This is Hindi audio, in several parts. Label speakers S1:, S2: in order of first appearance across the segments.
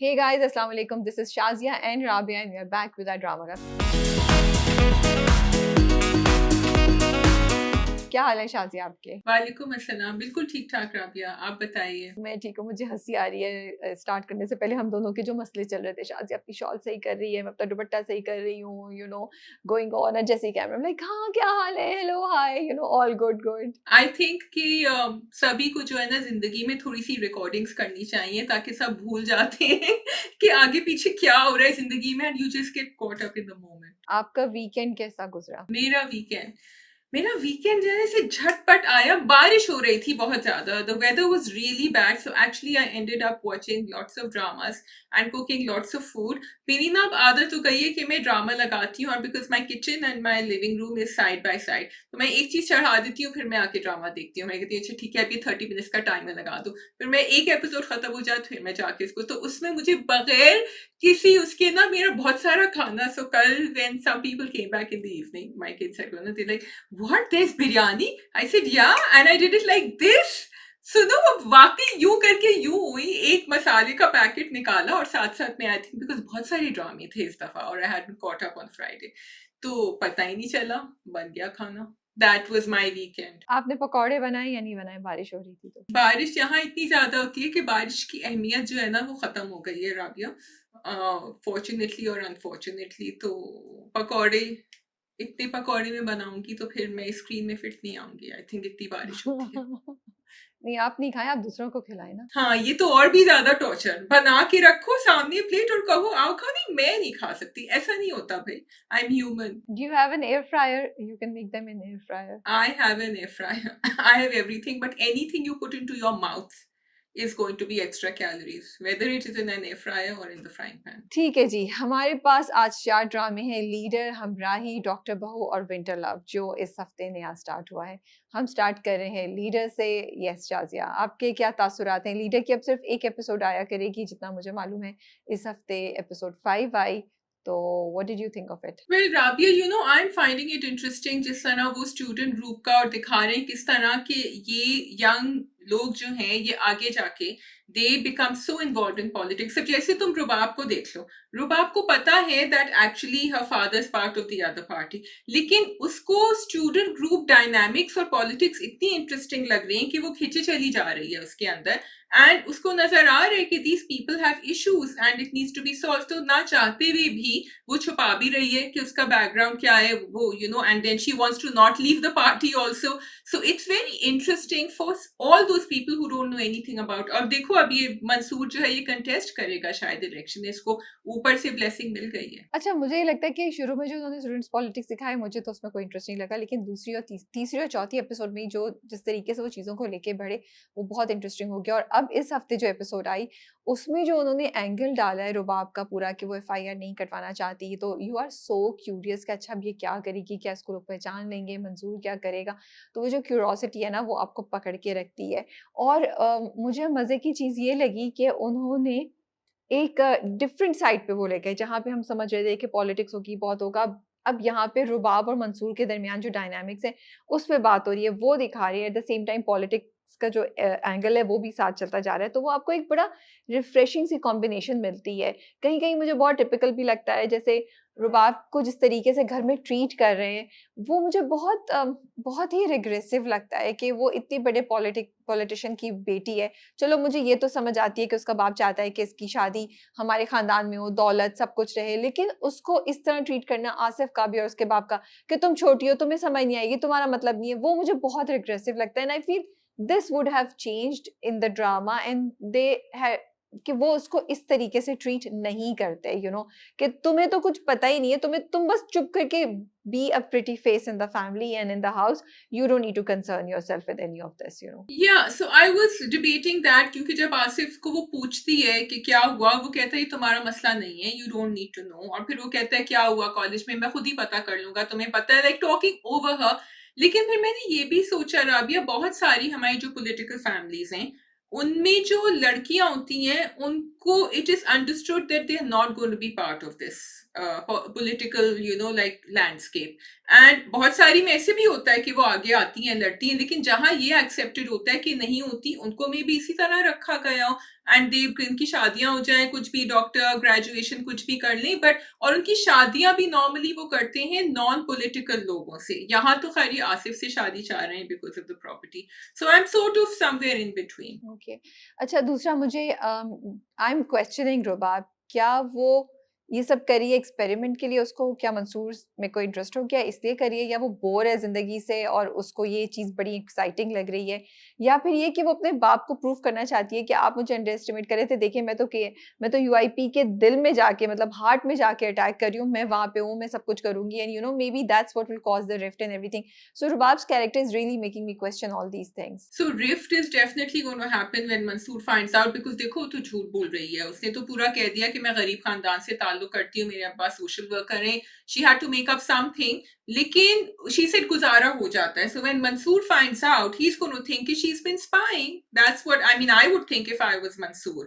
S1: Hey guys, Assalamu alaikum. This is Shazia and Rabia, and we are back with our drama rap. क्या हाल है शाजिया आपके?
S2: वालेकुम अस्सलाम। बिल्कुल ठीक ठाक राबिया, आप बताइए।
S1: मैं ठीक हूँ। मुझे हंसी आ रही है स्टार्ट करने से पहले हम दोनों के जो मसले चल रहे थे। शाजिया अपनी शॉल सही कर रही है, मैं अपना दुपट्टा सही कर रही हूँ, गोइंग ऑन एट जैसे कैमरा लाइक हाँ क्या हाल है, hello hi, all good good.
S2: I think कि सभी को जो है ना जिंदगी में थोड़ी सी रिकॉर्डिंग्स करनी चाहिए ताकि सब भूल जाते हैं कि आगे पीछे क्या हो रहा है जिंदगी में, and you just get caught up in the moment.
S1: आपका वीकेंड कैसा गुजरा?
S2: मेरा वीकेंड जो है से झटपट आया। बारिश हो रही थी बहुत ज्यादा, the weather was really bad, so actually I ended up watching lots of dramas and cooking lots of food. मेरी ना अब आदत तो गई है कि मैं ड्रामा लगाती हूँ, और because my kitchen and my living room is side by side, तो मैं एक चीज चढ़ा देती हूँ, फिर मैं आके ड्रामा देखती हूँ। मैं कहती हूँ अच्छा ठीक है अभी 30 मिनट्स का टाइमर लगा दो, फिर मैं एक एपिसोड खत्म हो जाए फिर मैं जाके इसको, तो उसमें मुझे बगैर किसी उसके ना मेरा बहुत सारा खाना। सो कल when some people came back in the evening, my kids said they like what, there's biryani? I said yeah, and I did it like this. सुनो वो वाकई यूं करके यूं हुई, एक मसाले का पैकेट निकाला और साथ साथ में आई थिंक बिकॉज बहुत सारे ड्रामे थे इस दफा और I had caught up on Friday, तो पता ही नहीं चला, बन गया खाना। That was my weekend.
S1: आपने पकौड़े बनाए या नहीं बनाए? बारिश हो रही थी तो।
S2: बारिश यहाँ इतनी ज्यादा होती है कि बारिश की अहमियत जो है ना वो खत्म हो गई है राबिया, फॉर्चुनेटली और अनफॉर्चुनेटली। तो पकौड़े, इतने पकौड़े में बनाऊंगी तो फिर मैं स्क्रीन में फिट नहीं आऊंगी, आई थिंक इतनी बारिश होती है।
S1: नहीं आप नहीं खाए, आप दूसरों को खिलाए ना।
S2: हाँ ये तो और भी ज्यादा टॉर्चर, बना के रखो सामने प्लेट और कहो आओ खा, नहीं मैं नहीं खा सकती, ऐसा नहीं होता भाई, I am human.
S1: Do you have an air fryer? You can make them in air fryer.
S2: I have an air fryer. I have everything, but anything you put into your mouth is going to be extra calories, whether it is in an air fryer or in the frying pan.
S1: ठीक है जी, हमारे पास आज 4 ड्रामे हैं, लीडर, हमराही, डॉक्टर बहू और विंटर लव, जो इस हफ्ते नया स्टार्ट हुआ है। हम स्टार्ट कर रहे हैं लीडर से। यस शाजिया, आपके क्या तासुरात हैं? लीडर की अब सिर्फ एक एपिसोड आया करेगी जितना मुझे मालूम है। इस हफ्ते एपिसोड 5 आई, तो what did you think of it?
S2: Well, Rabia, I'm finding it interesting जिस तरह वो स्टूडेंट ग्रुप का और दिखा रहे हैं किस तरह के ये यंग लोग जो हैं ये आगे जाके they become so involve in politics. अब जैसे तुम रुबाब को देख लो, रुबाब को पता है that actually her father's part of the other party, लेकिन उसको स्टूडेंट ग्रुप डायनामिक्स और पॉलिटिक्स इतनी इंटरेस्टिंग लग रही है कि वो खींचे चली जा रही है उसके अंदर, एंड उसको नजर आ रहा है कि these people have issues and it needs to be solve. तो ना चाहते हुए भी वो छुपा भी रही है कि उसका बैकग्राउंड क्या है वो, and then she wants to not leave the party also. So it's very interesting for all those people who don't know anything about. और देखो अब ये मंसूर जो है ये कंटेस्ट करेगा शायद इलेक्शन, इसको ऊपर से ब्लेसिंग मिल गई है।
S1: अच्छा, मुझे ये लगता है कि शुरू में जो उन्होंने स्टूडेंट्स पॉलिटिक्स दिखाया मुझे तो उसमें कोई इंटरेस्ट नहीं लगा, लेकिन दूसरी और तीसरी और चौथी एपिसोड में जो जिस तरीके से वो चीज़ों को लेके बढ़े वो बहुत इंटरेस्टिंग हो गया। और अब इस हफ्ते जो एपिसोड आई उसमें जो उन्होंने एंगल डाला है रुबाब का पूरा कि वो एफआईआर नहीं कटवाना चाहती, तो यू आर सो क्यूरियस कि अच्छा अब ये क्या करेगी, क्या इसको लोग पहचान लेंगे, मंजूर क्या करेगा। तो वो जो क्यूरोसिटी है ना वो आपको पकड़ के रखती है। और मुझे मज़े की चीज़ ये लगी कि उन्होंने एक डिफरेंट साइड पे वो ले गए, जहाँ पे हम समझ रहे थे कि पॉलिटिक्स होगी, बहुत होगा। अब यहाँ पे रुबाब और मंसूर के दरमियान जो डायनामिक्स है उस पे बात हो रही है, वो दिखा रही है। At the same time politics का जो एंगल है वो भी साथ चलता जा रहा है, तो वो आपको एक बड़ा रिफ्रेशिंग सी कॉम्बिनेशन मिलती है। कहीं कहीं मुझे बहुत टिपिकल भी लगता है, जैसे रुबाब को जिस तरीके से घर में ट्रीट कर रहे हैं वो मुझे बहुत ही रिग्रेसिव लगता है कि वो इतनी बड़े पॉलिटिशियन की बेटी है। चलो मुझे ये तो समझ आती है कि उसका बाप चाहता है कि इसकी शादी हमारे खानदान में हो, दौलत सब कुछ रहे, लेकिन उसको इस तरह ट्रीट करना, आसिफ का भी और उसके बाप का, कि तुम छोटी हो, तुम्हें समझ नहीं आएगी, तुम्हारा मतलब नहीं है, वो मुझे बहुत रिग्रेसिव लगता है। And I feel this would have changed in the drama and they कि वो उसको इस तरीके से ट्रीट नहीं करते, कि तुम्हें तो कुछ पता ही नहीं है, तुम बस चुप करके be a pretty face in the family and in the house. You don't need to concern yourself with any of this.
S2: Yeah, so I was debating that, क्योंकि जब आसिफ को वो पूछती है कि क्या हुआ, वो कहता है ये तुम्हारा मसला नहीं है, you don't need to know, और फिर वो कहता है क्या हुआ कॉलेज में, मैं खुद ही पता कर लूंगा, तुम्हें पता है, like talking over her। लेकिन फिर मैंने ये भी सोचा राबिया, बहुत सारी हमारी जो पॉलिटिकल फैमिलीज हैं उनमें जो लड़कियां होती हैं उनको it is understood that they are not going to be part of this political like landscape, and बहुत सारी में ऐसे भी होता है कि वो आगे आती हैं लड़ती हैं, लेकिन जहां ये एक्सेप्टेड होता है कि नहीं होती उनको में भी इसी तरह रखा गया। एंड दे इनकी शादियां हो जाए, कुछ भी डॉक्टर ग्रेजुएशन कुछ भी कर लें, बट और उनकी शादियां भी नॉर्मली वो करते हैं नॉन पॉलिटिकल लोगों से। यहाँ तो खैर ये आसिफ से शादी चाह रहे हैं because of the property. So I am sort of somewhere in between.
S1: Okay. अच्छा, दूसरा मुझे आई एम क्वेश्चनिंग रुबाब, क्या वो ये सब कर रही है एक्सपेरिमेंट के लिए, उसको क्या मंसूर में कोई इंटरेस्ट हो गया इसलिए कर रही है, या वो बोर है ज़िंदगी से और उसको ये चीज़ बड़ी एक्साइटिंग लग रही है, या फिर ये कि वो अपने बाप को प्रूव करना चाहती है कि आप मुझे अंडर एस्टिमेट कर रहे थे, देखिए मैं तो यूआईपी के दिल में जाके मतलब हार्ट में जाके अटैक कर रही हूँ, मैं वहाँ पे हूँ, मैं सब कुछ करूँगी and may be that's what will cause the rift and everything. So Rubab's character is really making me question all these things.
S2: So rift is definitely going to happen when Mansoor finds out, because देखो वो तो झूठ बोल रही है, उसने तो पूरा कह दिया कि मैं गरीब खानदान से ताल्लुक करती हूँ, मेरे अब्बा सोशल वर्कर हैं। She had to make up something, लेकिन she said गुजारा हो जाता है। So when Mansoor finds out, he's going to think that she's been spying. That's what I mean. I would think if I was Mansoor.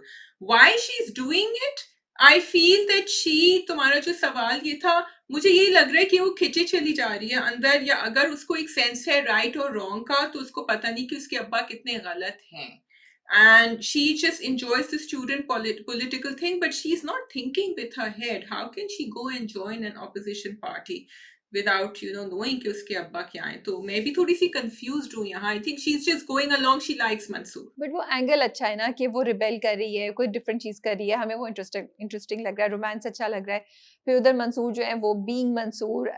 S2: Why she's doing it? I feel that she, तुम्हारा जो सवाल ये था, मुझे यही लग रहा है कि वो खिंची चली जा रही है अंदर, या अगर उसको एक सेंस है राइट और रॉन्ग का, तो उसको पता नहीं कि उसके अब्बा कितने गलत हैं। And she just enjoys the student political thing, but she's not thinking with her head. How can she go and join an opposition party without knowing कि उसके अब्बा क्या हैं? तो मैं भी थोड़ी सी confused हूँ यहाँ। I think she's just going along. She likes Mansoor.
S1: But वो एंगल अच्छा है ना कि वो रिबेल कर रही है, कोई डिफरेंट चीज कर रही है, हमें वो इंटरेस्टिंग इंटरेस्टिंग लग रहा है, रोमांस अच्छा लग रहा है। फिर उधर मंसूर जो है वो बीइंग मंसूर,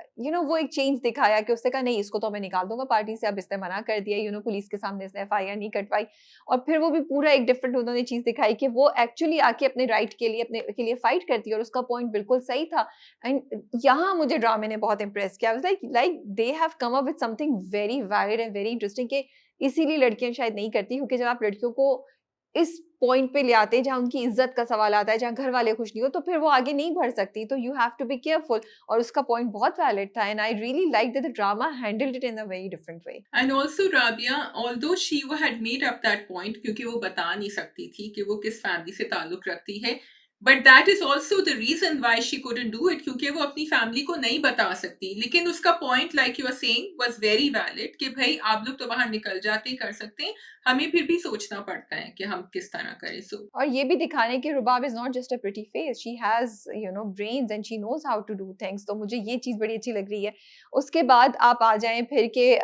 S1: वो एक चेंज दिखाया कि उसने कहा नहीं इसको तो मैं निकाल दूंगा पार्टी से, अब इसने मना कर दिया, पुलिस के सामने इसने एफआईआर नहीं कटवाई। और फिर वो भी पूरा एक डिफरेंट उन्होंने चीज दिखाई कि वो एक्चुअली आके अपने राइट के लिए अपने के लिए फाइट करती है और उसका पॉइंट बिल्कुल सही था। एंड यहाँ मुझे ड्रामे ने बहुत इंप्रेस किया, like they have come up with something very valid and very interesting कि इसीलिए लड़कियां शायद नहीं करती, क्योंकि जब आप लड़कियों को इस पॉइंट पे ले आते हैं जहाँ उनकी इज्जत का सवाल आता है, जहाँ घर वाले खुश नहीं हो, तो फिर वो आगे नहीं बढ़ सकती। तो you have to be careful. और उसका पॉइंट बहुत वैलिड था and I really like that the drama handled it in a very different way.
S2: And also Rabia, although she had made up that point, क्योंकि वो बता नहीं सकती थी कि वो किस फैमिली से ताल्लुक रखती है, but that is also the reason why she couldn't do it, क्योंकि वो अपनी फैमिली को नहीं बता सकती। लेकिन उसका point, like you are saying, was very valid कि भाई आप लोग तो बाहर निकल जाते हैं, कर सकते हैं, हमें फिर भी सोचना पड़ता है कि हम किस तरह करें। So
S1: और ये भी दिखाने कि Rubab is not just a pretty face, she has brains and she knows how to do things. तो मुझे ये चीज बड़ी अच्छी लग रही है। उसके बाद आप आ जाएं फिर के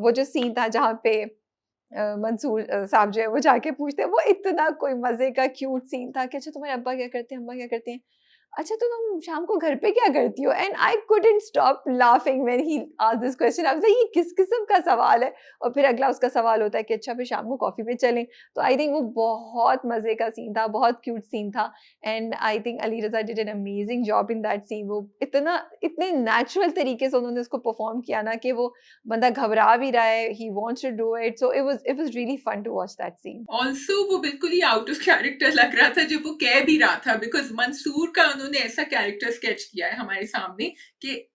S1: वो जो सीन था जहाँ पे मंसूर साहब जो है वो जाके पूछते हैं, वो इतना कोई मजे का क्यूट सीन था कि अच्छा तुम्हारे अब्बा क्या करते हैं, अम्मा क्या करते हैं, अच्छा तो तुम शाम को घर पे क्या करती हो। And I couldn't stop laughing when he asked this question. I was like ये किस किस्म का सवाल है। और फिर अगला उसका सवाल होता है कि अच्छा फिर शाम को कॉफी पे चलें। तो आई थिंक वो बहुत मजे का सीन था, बहुत क्यूट सीन था। And I think Ali Raza did an amazing job in that scene. वो इतने नेचुरल तरीके से उन्होंने उसको परफॉर्म किया ना कि वो बंदा घबरा भी रहा है, he wants to do it. So it was really fun to watch that scene.
S2: also वो बिल्कुल ही आउट ऑफ कैरेक्टर लग रहा था जब वो कह भी रहा था, बिकॉज मंसूर का उन्होंने ऐसा कैरेक्टर स्केच किया है हमारे सामने कि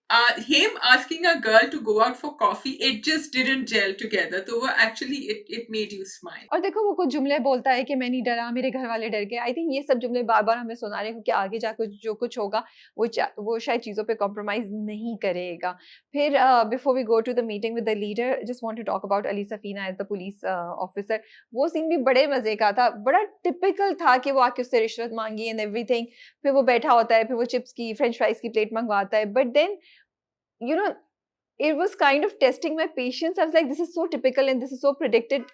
S2: him asking a girl to go out for coffee, it just didn't gel together. तो वो actually it made you smile.
S1: और देखो वो कुछ जुमले बोलता है कि मैं नहीं डरा, मेरे घर वाले डर गए। आई थिंक ये सब जुमले बार-बार हमें सुना रहे हैं, क्योंकि आगे जाकर जो कुछ होगा वो शायद चीज़ों पे कॉम्प्रोमाइज़ नहीं करेगा। फिर before we go to the meeting with the leader, just want to talk about Ali Safina as the police officer. वो सीन भी बड़े मज़े का था, बड़ा टिपिकल था कि वो आके उससे रिश्वत माँगी एंड एवरीथिंग। फिर वो बैठा होता है, फिर वो चिप्स की, फ्रेंच फ्राइज़ की प्लेट मँगवाता है। But then you know it was kind of testing my patience. I was like this is so typical and this is so predictable,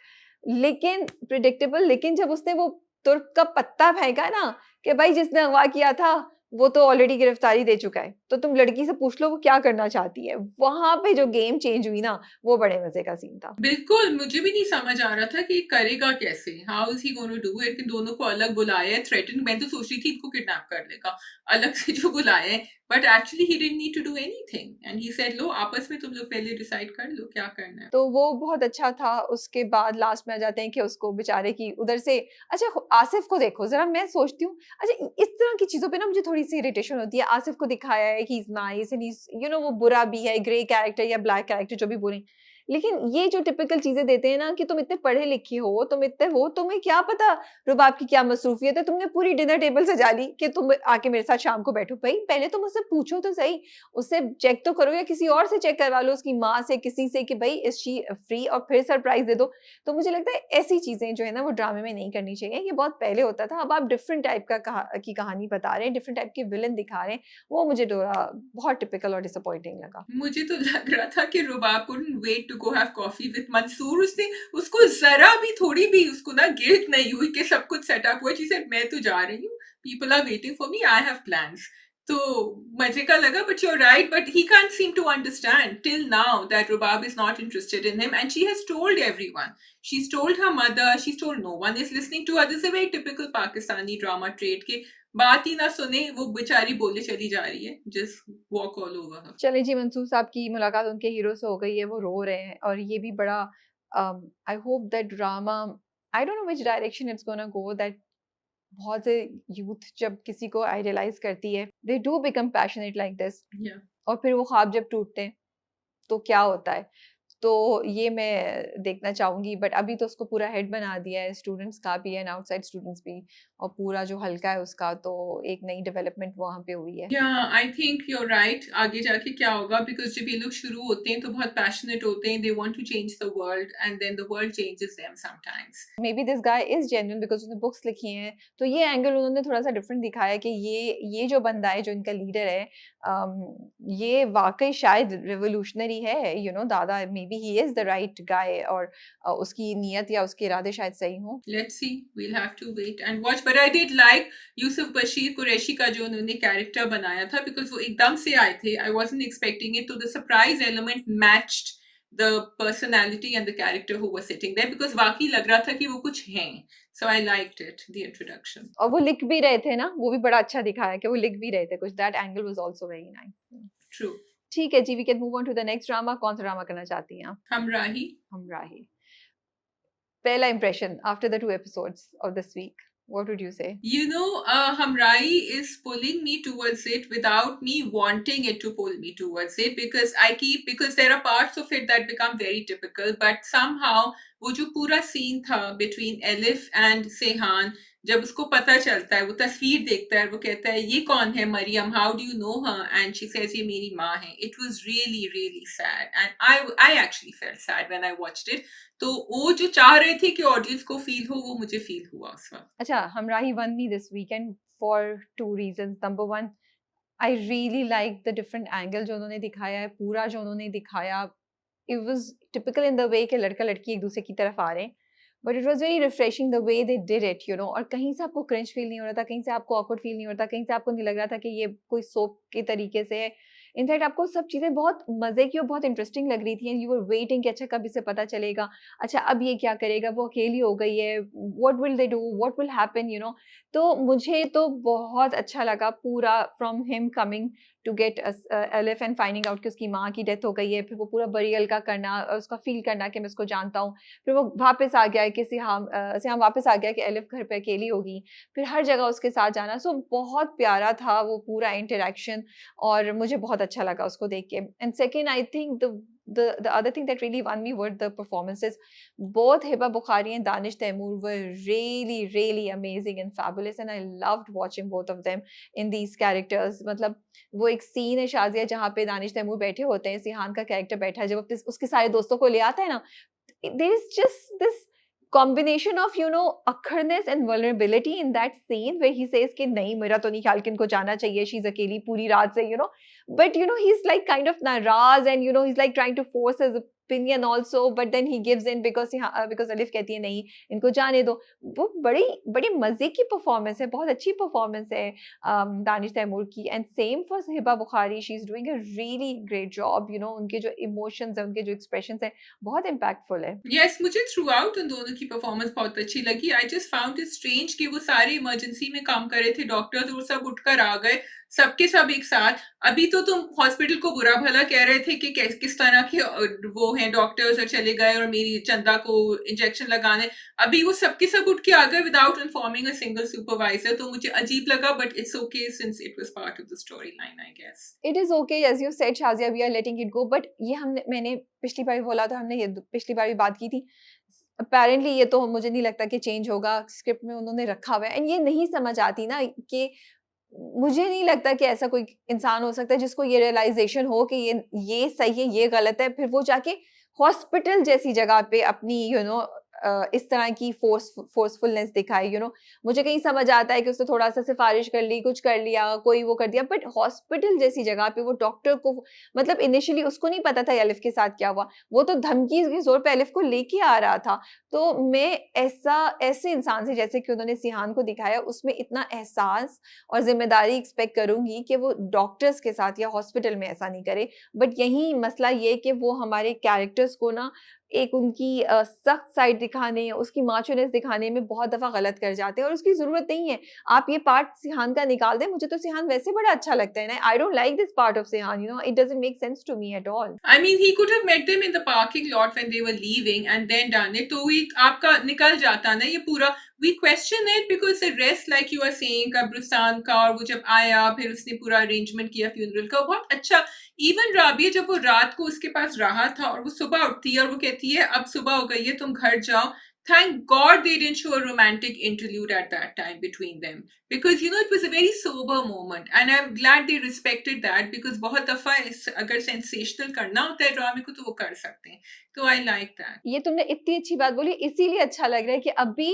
S1: लेकिन जब उसने वो तुर्क का पत्ता फेंका ना कि भाई जिसने अगवा किया था वो तो ऑलरेडी गिरफ्तारी दे चुका है, तो तुम लड़की से पूछ लो वो क्या करना चाहती है। वहां पे जो गेम चेंज हुई ना, वो बड़े मजे का सीन था।
S2: बिल्कुल, मुझे भी नहीं समझ आ रहा था कि करेगा कैसे, how is he going to do it, कि दोनों को अलग बुलाया है, थ्रेटन। मैं तो सोच रही थी इनको किडनैप कर लेगा अलग से जो बुलाया है, but actually he didn't need to do anything and he said लो आपस में तुम लोग पहले डिसाइड कर लो क्या करना है।
S1: तो वो बहुत अच्छा था। उसके बाद लास्ट में आ जाते हैं कि उसको बेचारे की उधर से, अच्छा आसिफ को देखो जरा, मैं सोचती हूँ अच्छा इस तरह की चीजों पे ना मुझे थोड़ी सी इरिटेशन होती है। आसिफ को दिखाया है कि इज नाइस एंड इज वो बुरा भी है, ग्रे कैरेक्टर या ब्लैक कैरेक्टर जो भी बोले, लेकिन ये जो टिपिकल चीज़ें देते हैं ना कि तुम इतने पढ़े लिखे हो, तुम इतने हो, तुम्हें क्या पता रुबाब की क्या मसरूफ़ियत है, तुमने पूरी डिनर टेबल सजा ली कि तुम आके मेरे साथ शाम को बैठो। भई पहले तुम उससे पूछो तो सही, उससे चेक तो करो या किसी और से चेक करवा लो, उसकी माँ से, किसी से कि भई इज़ शी फ्री और फिर सरप्राइज़ दे दो। तो मुझे लगता है ऐसी चीज़ें जो है ना वो ड्रामे में नहीं करनी चाहिए, ये बहुत पहले होता था, अब आप डिफरेंट टाइप का की कहानी बता रहे हैं, डिफरेंट टाइप के विलेन दिखा रहे हैं, वो मुझे थोड़ा बहुत टिपिकल और डिसअपॉइंटिंग लगा।
S2: मुझे तो लग रहा था कि रुबाब couldn't wait to go have coffee with Mansoor. उसने उसको जरा भी थोड़ी भी उसको ना गिल्ट नहीं हुई कि सब कुछ सेटअप हुआ। शी सेड मैं तो जा रही हूँ, people are waiting for me, I have plans. तो मजे का लगा, but you are right, but he can't seem to understand till now that Rubab is not interested in him, and she has told everyone, she's told her mother, she's told no one is listening to her. This is a very typical Pakistani drama trait के बात ही ना सुने, वो बेचारी बोले चली जा रही है, just walk all over her.
S1: चलें जी, मंसूर साहब की मुलाकात उनके हीरो से हो गई है, वो रो रहे हैं और ये भी बड़ा I hope that drama, I don't know which direction it's gonna go, that बहुत से यूथ जब किसी को आइडियलाइज़ करती है, they do become passionate like this
S2: Yeah.
S1: और फिर वो ख्वाब जब टूटते हैं, तो क्या होता है? तो ये मैं देखना चाहूँगी, बट अभी तो उसको पूरा हेड बना दिया है, स्टूडेंट्स का भी एंड आउटसाइड स्टूडेंट्स भी, और पूरा जो हल्का है उसका, तो एक नई डेवलपमेंट वहाँ पे हुई है।
S2: Yeah, I think you're right. आगे जाके क्या होगा, because जब ये लोग शुरू होते हैं तो बहुत पैशनेट होते हैं, they want to change the world and then the world changes them sometimes.
S1: May be this guy is genuine because उसने बुक्स लिखी हैं, तो ये एंगल उन्होंने थोड़ा सा डिफरेंट दिखाया कि ये जो बंदा है जो इनका लीडर है, ये वाकई शायद रिवोल्यूशनरी है, यू नो दादा, may be he is the right guy, और उसकी नीयत या उसके इरादे शायद सही हों।
S2: Let's see. We'll have to wait and watch. But I did like Yusuf Bashir Qureshi का जो उन्होंने कैरेक्टर बनाया था, because वो एकदम से आए थे. I wasn't expecting it. So the surprise element matched the personality and the character who was sitting there, because वाकई लग रहा था कि वो कुछ हैं. So I liked it, the introduction.
S1: और वो लिख भी रहे थे ना, वो भी बड़ा अच्छा दिखाया कि वो लिख भी रहे थे कुछ, that angle was also very nice.
S2: True.
S1: ठीक है जी, we can move on to the next drama. कौन सा ड्रामा करना चाहती हैं आप?
S2: Hamrahi.
S1: हमराही। पहला impression after the 2 episodes of this week, what would you say?
S2: You know, Hamrai is pulling me towards it without me wanting it to pull me towards it, because there are parts of it that become very typical, but somehow वो जो पूरा सीन था between Elif and Sehan, जब उसको पता चलता है, वो तस्वीर देखता है, वो कहता है ये कौन है Maryam, how do you know her, and she says ये मेरी माँ है. It was really really sad, and I actually felt sad when I watched it. तो वो जो चाह रहे थे कि ऑडियंस को फील हो, वो मुझे फील हुआ उस वक्त.
S1: अच्छा, Humraahi won me this weekend for 2 reasons. Number 1, I really like the different angle जो उन्होंने दिखाया है, पूरा जो उन्होंने दिखाया, it was typical in the way कि लड़का लड़की एक दूसरे की तरफ आ रहे हैं, but it was very refreshing the way they did it, you know, और कहीं से आपको क्रिंज फील नहीं हो रहा था, कहीं से आपको ऑकवर्ड फील नहीं हो रहा था, कहीं से आपको नहीं लग रहा था कि ये कोई सोप के तरीके से है। इनफैक्ट आपको सब चीज़ें बहुत मज़े की और बहुत इंटरेस्टिंग लग रही थी, एंड यू वर वेटिंग कि अच्छा कब इसे पता चलेगा, अच्छा अब ये क्या करेगा, वो अकेली हो गई है, what will they do, what will happen, you know. तो मुझे तो बहुत अच्छा लगा पूरा, from him coming to get Elif and finding out कि उसकी माँ की डेथ हो गई है, फिर वो पूरा बरियल का करना, उसका फील करना कि मैं इसको जानता हूँ, फिर वो वापस आ गया है कि सिहाम वापस आ गया कि एलिफ घर पे अकेली होगी, फिर हर जगह उसके साथ जाना, सो बहुत प्यारा था वो पूरा इंटरेक्शन, और मुझे बहुत अच्छा लगा उसको देख के। And second, I think the other thing that really won me were the performances. Both Hiba Bukhari and Danish Taimur were really really amazing and fabulous, and I loved watching both of them in these characters. मतलब वो एक सीन है शाजिया जहाँ पे दानिश तैमूर बैठे होते हैं, सिहान का कैरेक्टर बैठा है, जब अपने उसके सारे दोस्तों को ले आता है ना, there is just this combination of, you know, अक्खड़नेस and vulnerability in that scene where he says कि नहीं, मेरा तो नहीं ख्याल कि इनको जाना चाहिए, she's अकेली पूरी रात से, you know, but you know he's like kind of नाराज, and you know he's like trying to force his opinion also, but then he gives in because अलिफ कहती है नहीं, इनको जाने दो। वो बड़ी बड़ी मजे की परफॉर्मेंस है, बहुत अच्छी परफॉर्मेंस है दानिश तैमूर की, and same for Hiba Bukhari, she is doing a really great job, you know, उनके जो इमोशंस है, उनके जो एक्सप्रेशंस है, बहुत इम्पैक्टफुल है।
S2: Yes, मुझे थ्रू आउट उन दोनों की परफॉर्मेंस बहुत अच्छी लगी. I just found it strange कि वो सारे इमरजेंसी में काम कर रहे थे डॉक्टर्स, वो सब उठकर आ गए, सबके सब एक साथ. अभी तो तुम हॉस्पिटल को बुरा भला कह रहे थे कि किस तरह के वो हैं डॉक्टर्स और चले गए और मेरी चंदा को इंजेक्शन लगाने, अभी वो सबके सब उठ के आ गए without informing a single supervisor, तो मुझे अजीब लगा, but it's okay since it was part of the story line I guess.
S1: It is okay as you said Shazia, we are letting it go, but ये मैंने पिछली बार बोला था, हमने ये पिछली बार भी बात की थी, अपेरेंटली ये तो मुझे नहीं लगता कि चेंज होगा, स्क्रिप्ट में उन्होंने रखा हुआ है, एंड ये नहीं समझ आती ना कि मुझे नहीं लगता कि ऐसा कोई इंसान हो सकता है जिसको ये रियलाइजेशन हो कि ये सही है, ये गलत है, फिर वो जाके हॉस्पिटल जैसी जगह पे अपनी इस तरह की फोर्सफुलनेस दिखाई, मुझे कहीं समझ आता है कि उसने थोड़ा-सा सिफ़ारिश कर ली, कुछ कर लिया, कोई वो कर दिया, बट हॉस्पिटल जैसी जगह पे वो डॉक्टर को, मतलब इनिशियली उसको नहीं पता था एलिफ के साथ क्या हुआ, वो तो धमकी के ज़ोर पे एलिफ को लेके आ रहा था। तो मैं ऐसे इंसान से, जैसे कि उन्होंने सिहान को दिखाया, उसमें इतना एहसास और ज़िम्मेदारी एक्सपेक्ट करूँगी कि वो डॉक्टर्स के साथ या हॉस्पिटल में ऐसा नहीं करे। बट यही मसला ये कि वो हमारे कैरेक्टर्स को ना एक उनकी सख्त साइड दिखाने, उसकी माचोनेस दिखाने में बहुत दफ़ा गलत कर जाते हैं, और उसकी ज़रूरत नहीं है। आप ये पार्ट सिहान का निकाल दें, मुझे तो सिहान वैसे बड़ा अच्छा लगता है ना, I don't like this part of Sihan, it doesn't make sense to me at all.
S2: I mean, he could have met them in the parking lot when they were leaving and then done it. तो ये आपका निकल जाता ना ये पूरा. We question it because the rest, like you are saying, कब्रिस्तान का, और वो जब आया फिर उसने पूरा अरेंजमेंट किया फ्यूनरल का, बहुत अच्छा. इवन राबिया जब वो रात को उसके पास रहा था और वो सुबह उठती है और वो कहती है अब सुबह हो गई है तुम घर जाओ. Thank God they didn't show a romantic interlude at that time between them, because it was a very sober moment and I'm glad they respected that, because बहुत दफा अगर sensational करना होता है ड्रामे को तो वो कर सकते हैं, तो I like that.
S1: ये तुमने इतनी अच्छी बात बोली, इसीलिए अच्छा लग रहा है कि अभी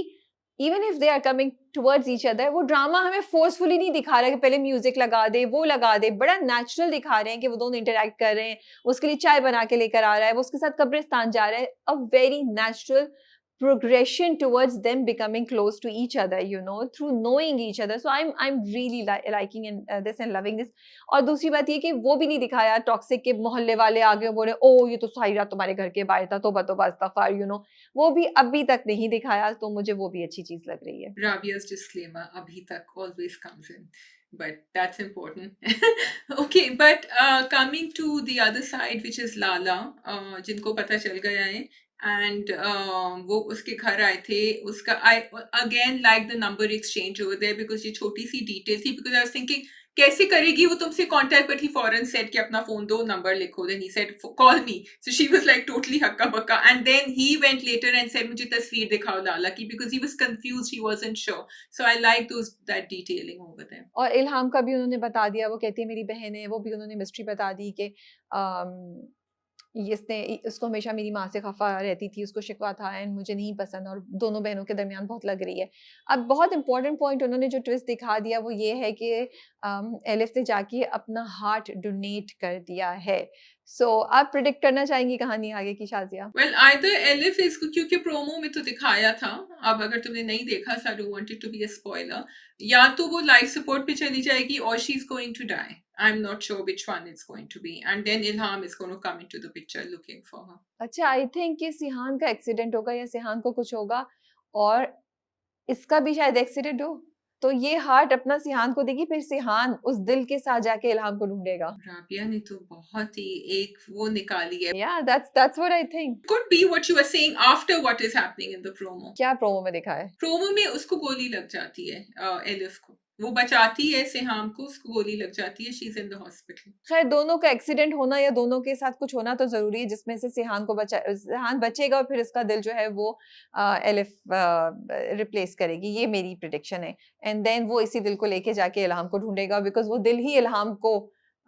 S1: even if they are coming towards each other, वो ड्रामा हमें फोर्सफुली नहीं दिखा रहा है कि पहले म्यूजिक लगा दे, वो लगा दे, बड़ा नेचुरल दिखा रहे हैं कि वो दोनों इंटरेक्ट कर रहे हैं, उसके लिए चाय बना के लेकर आ रहा है, वो उसके साथ कब्रिस्तान जा रहा है, a very natural progression towards them becoming close to each other, through knowing each other. So I'm really liking this and loving this. और दूसरी बात ये कि वो भी नहीं दिखाया टॉक्सिक के मोहल्ले वाले आगे बोले ओ ये तो सारी रात तुम्हारे घर के बाहर था, तौबा तौबा अस्तगफार, वो भी अभी तक नहीं दिखाया, तो मुझे वो भी अच्छी चीज लग रही है।
S2: Rabia's disclaimer abhi tak always comes in, but that's important. Okay, but coming to the other side, which is Lala, जिनको पता चल गया है, and वो उसके घर आए थे, उसका I again like the number exchange over there, because ये छोटी सी detail थी, because I was thinking कैसे करेगी वो तुमसे कांटेक्ट, बट ही फॉरन सेड कि अपना फोन दो, नंबर लिखो, then he said call me, so she was like totally हक्का बक्का, and then he went later and said मुझे तस्वीर दिखाओ लाला की, because he was confused, he wasn't sure, so I like those that detailing over there.
S1: और इल्हाम का भी उन्होंने बता दिया, वो कहती है मेरी बहन है, वो भी उन्होंने मिस्ट्री बता दी कि उसको हमेशा मेरी माँ से खफा रहती थी, उसको शिकवा था एंड मुझे नहीं पसंद, और दोनों बहनों के दरमियान बहुत लग रही है। अब बहुत इंपॉर्टेंट पॉइंट उन्होंने जो ट्विस्ट दिखा दिया वो ये है कि एलिफ ने जाके अपना हार्ट डोनेट कर दिया है। सो आप प्रिडिक्ट करना चाहेंगी कहानी आगे की, Shazia?
S2: Well either Elif is, क्योंकि प्रोमो में तो दिखाया था, अब अगर तुमने नहीं देखा, so I don't want it to be a spoiler, या तो वो लाइफ सपोर्ट पे चली जाएगी और she is going to die. I'm not sure which one it's going to be, and then Ilham is going to come into the picture looking for her.
S1: अच्छा, आई थिंक कि सिहान का एक्सीडेंट होगा या सिहान को कुछ होगा और इसका भी शायद एक्सीडेंट हो, तो ये हार्ट अपना सिहान को देगी, फिर सिहान उस दिल के साथ जाके इल्हाम को ढूंढेगा।
S2: राबिया ने तो बहुत ही एक वो निकाली है.
S1: या that's what I think.
S2: Could be what you were saying after what is happening in the promo.
S1: क्या प्रोमो में दिखा है?
S2: प्रोमो में उसको गोली लग जाती है, एलिफ को वो बचाती है सिहाम को, उसको गोली लग जाती है, she is in the hospital.
S1: खैर, दोनों का एक्सीडेंट होना या दोनों के साथ कुछ होना तो जरूरी है, जिसमें से सिहान बचेगा और फिर इसका दिल जो है वो एलिफ रिप्लेस करेगी, ये मेरी प्रिडिक्शन है। एंड देन वो इसी दिल को लेके जाके इल्हाम को ढूंढेगा, बिकॉज वो दिल ही इल्हाम को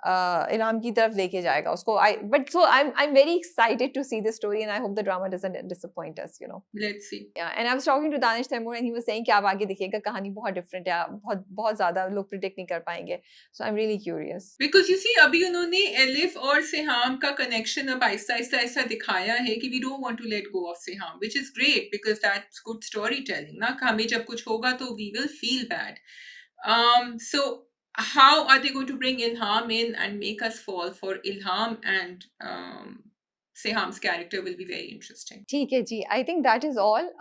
S1: इल्हाम की तरफ लेके जाएगा उसको। I'm very excited to see this story and I hope the drama doesn't disappoint us,
S2: Let's see.
S1: Yeah, and I was talking to Danish Taimur and he was saying कि आप आगे देखिएगा कहानी बहुत डिफरेंट है, बहुत बहुत ज्यादा लोग प्रिडिक्ट नहीं कर पाएंगे, so I'm really curious.
S2: Because you see अभी उन्होंने एलिफ और सिहाम का कनेक्शन अब आहिस्ता आहिस्ता ऐसा दिखाया है कि we don't want to let go of सिहाम, which is great because that's good storytelling ना, हमें जब कुछ होगा तो we will feel bad. So how are they going to bring Ilham in and make us fall for Ilham, and Siham's character will be very interesting.
S1: ठीक है जी, I think that is all.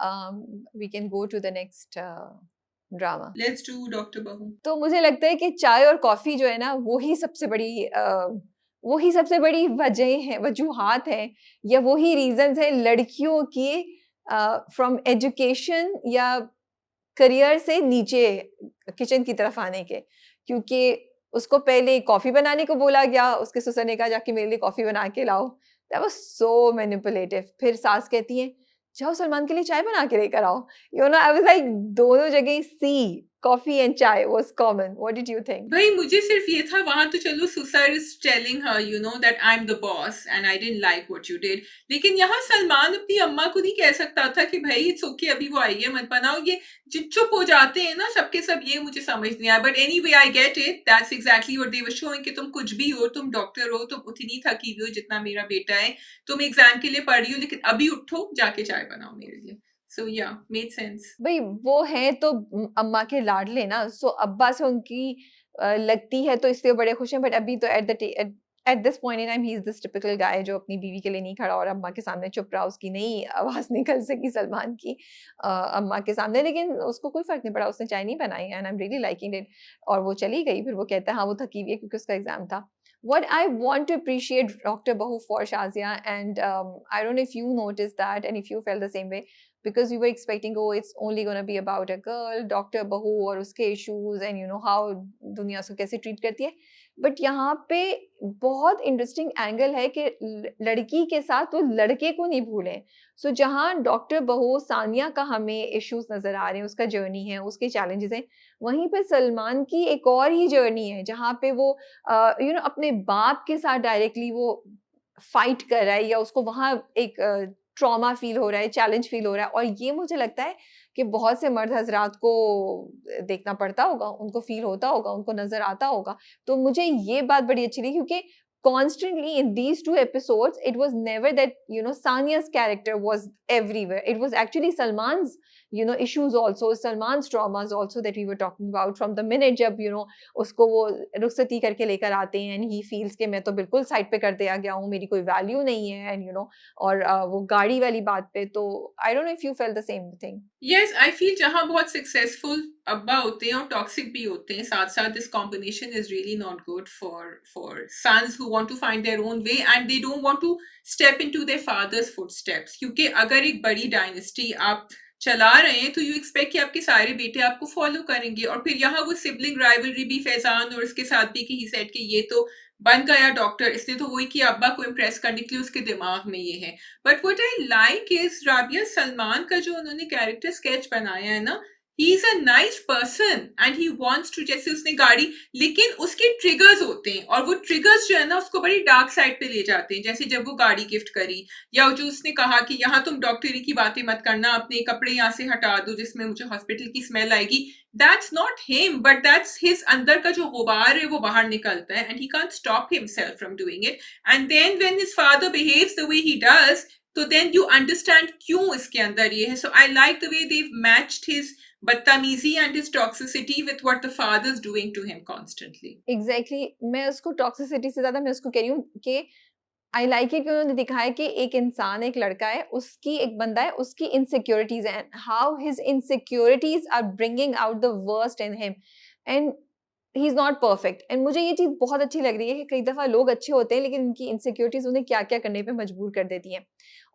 S1: We can go to the next drama.
S2: Let's do Dr. Bahu.
S1: तो मुझे लगता है कि चाय और कॉफी जो है ना वो ही सबसे बड़ी वही सबसे बड़ी वजूहात है या वही रीज़न्स हैं लड़कियों की फ्रॉम एजुकेशन या करियर से नीचे किचन की तरफ आने के। क्योंकि उसको पहले कॉफ़ी बनाने को बोला गया, उसके ससुर ने कहा जाके मेरे लिए कॉफ़ी बना के लाओ। That was so manipulative. फिर सास कहती है, जाओ सलमान के लिए चाय बना के लेकर आओ। You know I was like दोनों जगह सी, कॉफ़ी एंड चाय was common. What did you think?
S2: भाई मुझे सिर्फ ये था वहां तो चलो सुसर is telling her you know that I am the boss and I didn't like what you did, लेकिन यहाँ सलमान अपनी अम्मा को नहीं कह सकता था कि भाई इट्स ओके अभी वो आई है मत बनाओ। ये चुप हो जाते हैं ना सबके सब, ये मुझे समझ नहीं आया। But any way I get it, that's exactly what they were showing कि तुम कुछ भी हो, तुम डॉक्टर हो, तुम उतनी थकी हुई हो जितना मेरा बेटा है, तुम एग्जाम के लिए पढ़ रही हो, लेकिन अभी उठो जाके चाय बनाओ मेरे लिए। सो या मेड सेंस।
S1: भई वो हैं तो अम्मा के लाडले ना, सो अब्बा से उनकी लगती है तो इसलिए बड़े खुश हैं, बट अभी तो at this point in time he is this typical guy जो अपनी बीवी के लिए नहीं खड़ा और अम्मा के सामने चुप रहा, उसकी नहीं आवाज़ निकल सकी सलमान की अम्मा के सामने, लेकिन उसको कोई फ़र्क नहीं पड़ा, उसने चाय नहीं बनाई and I am really liking it और वो चली गई, फिर वो कहता है हाँ, वो थकी हुई है क्योंकि उसका एग्ज़ाम था। What I want to appreciate Dr. Bahu for Shazia, and I don't know if you noticed that and if you felt the same way, because we were expecting, oh, it's only going to be about a girl, Dr. Bahu और उसके issues and you know how दुनिया उसको कैसे treat करती है, बट यहाँ पे बहुत इंटरेस्टिंग एंगल है कि लड़की के साथ वो लड़के को नहीं भूलें। सो जहाँ डॉक्टर बहू सानिया का हमें इश्यूज नजर आ रहे हैं, उसका जर्नी है, उसके चैलेंजेस हैं, वहीं पे सलमान की एक और ही जर्नी है जहाँ पे वो यू नो अपने बाप के साथ डायरेक्टली वो फाइट कर रहा है या उसको वहाँ एक ट्रॉमा फील हो रहा है, चैलेंज फील हो रहा है, और ये मुझे लगता है कि बहुत से मर्द हज़रात को देखना पड़ता होगा, उनको फील होता होगा, उनको नज़र आता होगा। तो मुझे ये बात बड़ी अच्छी लगी क्योंकि constantly in these two episodes it was never that you know Sania's character was everywhere, it was actually Salman's you know issues also, Salman's traumas also that we were talking about from the minute jab you know उसको वो रुखसती करके लेकर आते हैं and he feels कि मैं तो बिल्कुल साइड पे कर दिया गया हूँ, मेरी कोई वैल्यू नहीं है and you know और वो गाड़ी वाली बात पे तो I don't know if you felt the same thing.
S2: Yes I feel जहाँ बहुत सक्सेसफुल अब्बा होते हैं और टॉक्सिक भी होते हैं साथ साथ, this combination is really not good for sons who want to find their own way and they don't want to step into their fathers footsteps. क्योंकि अगर एक बड़ी डायनेस्टी आप चला रहे हैं तो यू एक्सपेक्ट कि आपके सारे बेटे आपको फॉलो करेंगे, और फिर यहाँ वो सिबलिंग राइवलरी भी फैजान और इसके साथ भी कि ही सेड कि ये तो बन गया डॉक्टर, इसने तो वही किया अब्बा को इम्प्रेस करने के लिए, उसके दिमाग में ये है। But what I like is Rabia Salman का जो उन्होंने कैरेक्टर स्केच बनाया है ना, he is a nice person and he wants to, जैसे उसने गाड़ी, लेकिन उसके ट्रिगर्स होते हैं और वो ट्रिगर्स जो है ना उसको बड़ी डार्क साइड पे ले जाते हैं। जैसे जब वो गाड़ी गिफ्ट करी, या जो उसने कहा कि यहाँ तुम डॉक्टरी की बातें मत करना, अपने कपड़े यहाँ से हटा दो जिसमें मुझे हॉस्पिटल की स्मेल आएगी, that's not him but that's his, अंदर का जो गुबार है वो बाहर निकलता है and he can't stop himself from doing it. And then when his father behaves the way he does, तो देन यू अंडरस्टैंड क्यों इसके अंदर ये है। So I like the way they matched his बदतमीजी and his toxicity with what the father is doing to him constantly.
S1: Exactly मैं उसको टॉक्सिसिटी से ज्यादा मैं उसको कह रही हूँ कि आई लाइक इट कि उन्होंने दिखाया कि एक इंसान, एक लड़का है, उसकी एक बंदा है, उसकी इनसिक्योरिटीज हैं, how his insecurities are bringing out the worst in him and he is not perfect. And मुझे ये चीज बहुत अच्छी लग रही है कि कई दफा लोग अच्छे होते हैं लेकिन उनकी इनसिक्योरिटीज उन्हें क्या क्या करने पे मजबूर कर देती हैं।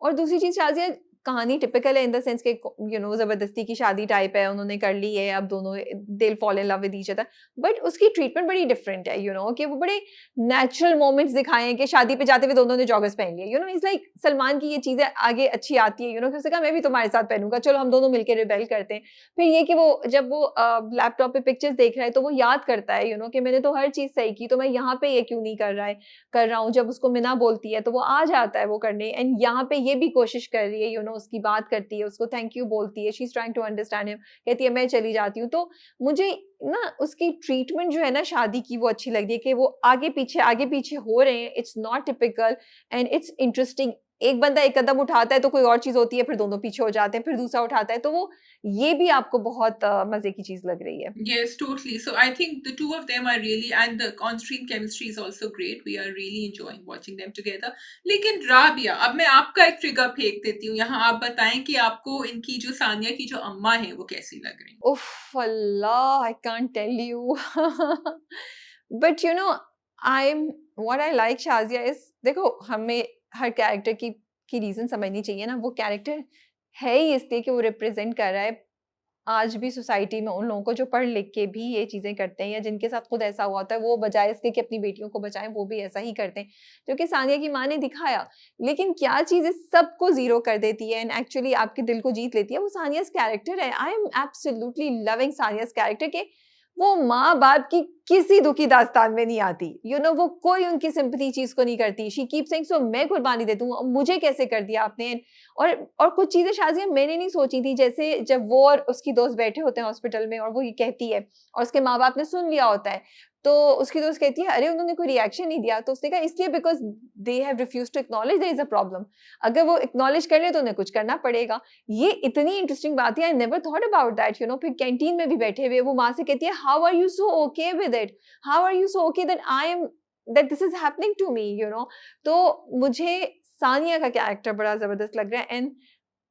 S1: और दूसरी चीज शाजिया, कहानी टिपिकल है इन द सेंस के यू नो जबरदस्ती की शादी टाइप है, उन्होंने कर ली है, अब दोनों they fall in love with each other, but उसकी ट्रीटमेंट बड़ी डिफरेंट है, यू नो कि वो बड़े नेचुरल मोमेंट्स दिखाए हैं कि शादी पे जाते हुए दोनों ने जॉगर्स पहन लिए, you know is like Salman की ये चीजें आगे अच्छी आती है, यू नो उसने कहा मैं भी तुम्हारे साथ पहनूंगा, चलो हम दोनों मिलकर रिबेल करते हैं। फिर ये कि वो जब वो लैपटॉप पे पिक्चर्स देख रहा है तो वो याद करता है, यू नो कि मैंने तो हर चीज सही की, तो मैं यहाँ पे ये क्यों नहीं कर रहा हूँ। जब उसको मिना बोलती है तो वो आ जाता है वो करने, एंड यहाँ पे ये भी कोशिश कर रही है, यू नो उसकी बात करती है, उसको थैंक यू बोलती है, she is trying to understand him, कहती है मैं चली जाती हूँ। तो मुझे ना उसकी ट्रीटमेंट जो है ना शादी की वो अच्छी लग रही है कि वो आगे पीछे हो रहे हैं, it's not typical and it's interesting. एक बंदा एक कदम उठाता है तो कोई और चीज होती है, फिर दोनों पीछे हो जाते हैं, फिर दूसरा उठाता है, तो वो ये भी आपको बहुत मजे की चीज लग रही है।
S2: Yes, totally. So I think the two of them are really, and the on-screen chemistry is also great. We are really enjoying watching them together. लेकिन राबिया, अब मैं आपका एक ट्रिगर फेंक देती हूँ यहाँ, आप बताएं कि आपको इनकी जो सानिया की जो अम्मा है वो कैसी लग रही?
S1: उफ Allah, I can't tell you but you know I what I like Shazia is, देखो हमें हर कैरेक्टर की रीज़न समझनी चाहिए ना, वो कैरेक्टर है ही इसलिए कि वो रिप्रेज़ेंट कर रहा है आज भी सोसाइटी में उन लोगों को जो पढ़ लिख के भी ये चीज़ें करते हैं या जिनके साथ खुद ऐसा हुआ होता है, वो बजाय इसके कि अपनी बेटियों को बचाएँ, वो भी ऐसा ही करते हैं, जो कि सानिया की माँ ने दिखाया। लेकिन क्या चीज़ इस सबको ज़ीरो कर देती है एंड एक्चुअली आपके दिल को जीत लेती है, वो सानियाज़ कैरेक्टर है। I am absolutely loving Saniya's character के वो माँ-बाप की किसी दुखी दास्तान में नहीं आती। वो कोई उनकी सिम्पैथी चीज़ को नहीं करती। शी कीप्स सेइंग सो मैं कुर्बानी दे दूँ, मुझे कैसे कर दिया आपने? और कुछ चीज़ें शाज़िया मैंने नहीं सोची थी, जैसे जब वो और उसकी दोस्त बैठे होते हैं हॉस्पिटल में और वो ये कहती है और उसके माँ-बाप ने सुन लिया होता है, तो उसकी दोस्त कहती है, "अरे! उन्होंने कोई रिएक्शन नहीं दिया।" तो उसने कहा, "इसलिए because they have refused to acknowledge there is a problem. अगर वो एक्नॉलेज कर लें तो उन्हें कुछ करना पड़ेगा।" ये इतनी इंटरेस्टिंग बात है, I never thought about that, फिर कैंटीन में भी बैठे हुए वो माँ से कहती है, "how are you so okay with it? How are you so okay that I am that this is happening to me?" तो मुझे सानिया का कैरेक्टर बड़ा ज़बरदस्त लग रहा है and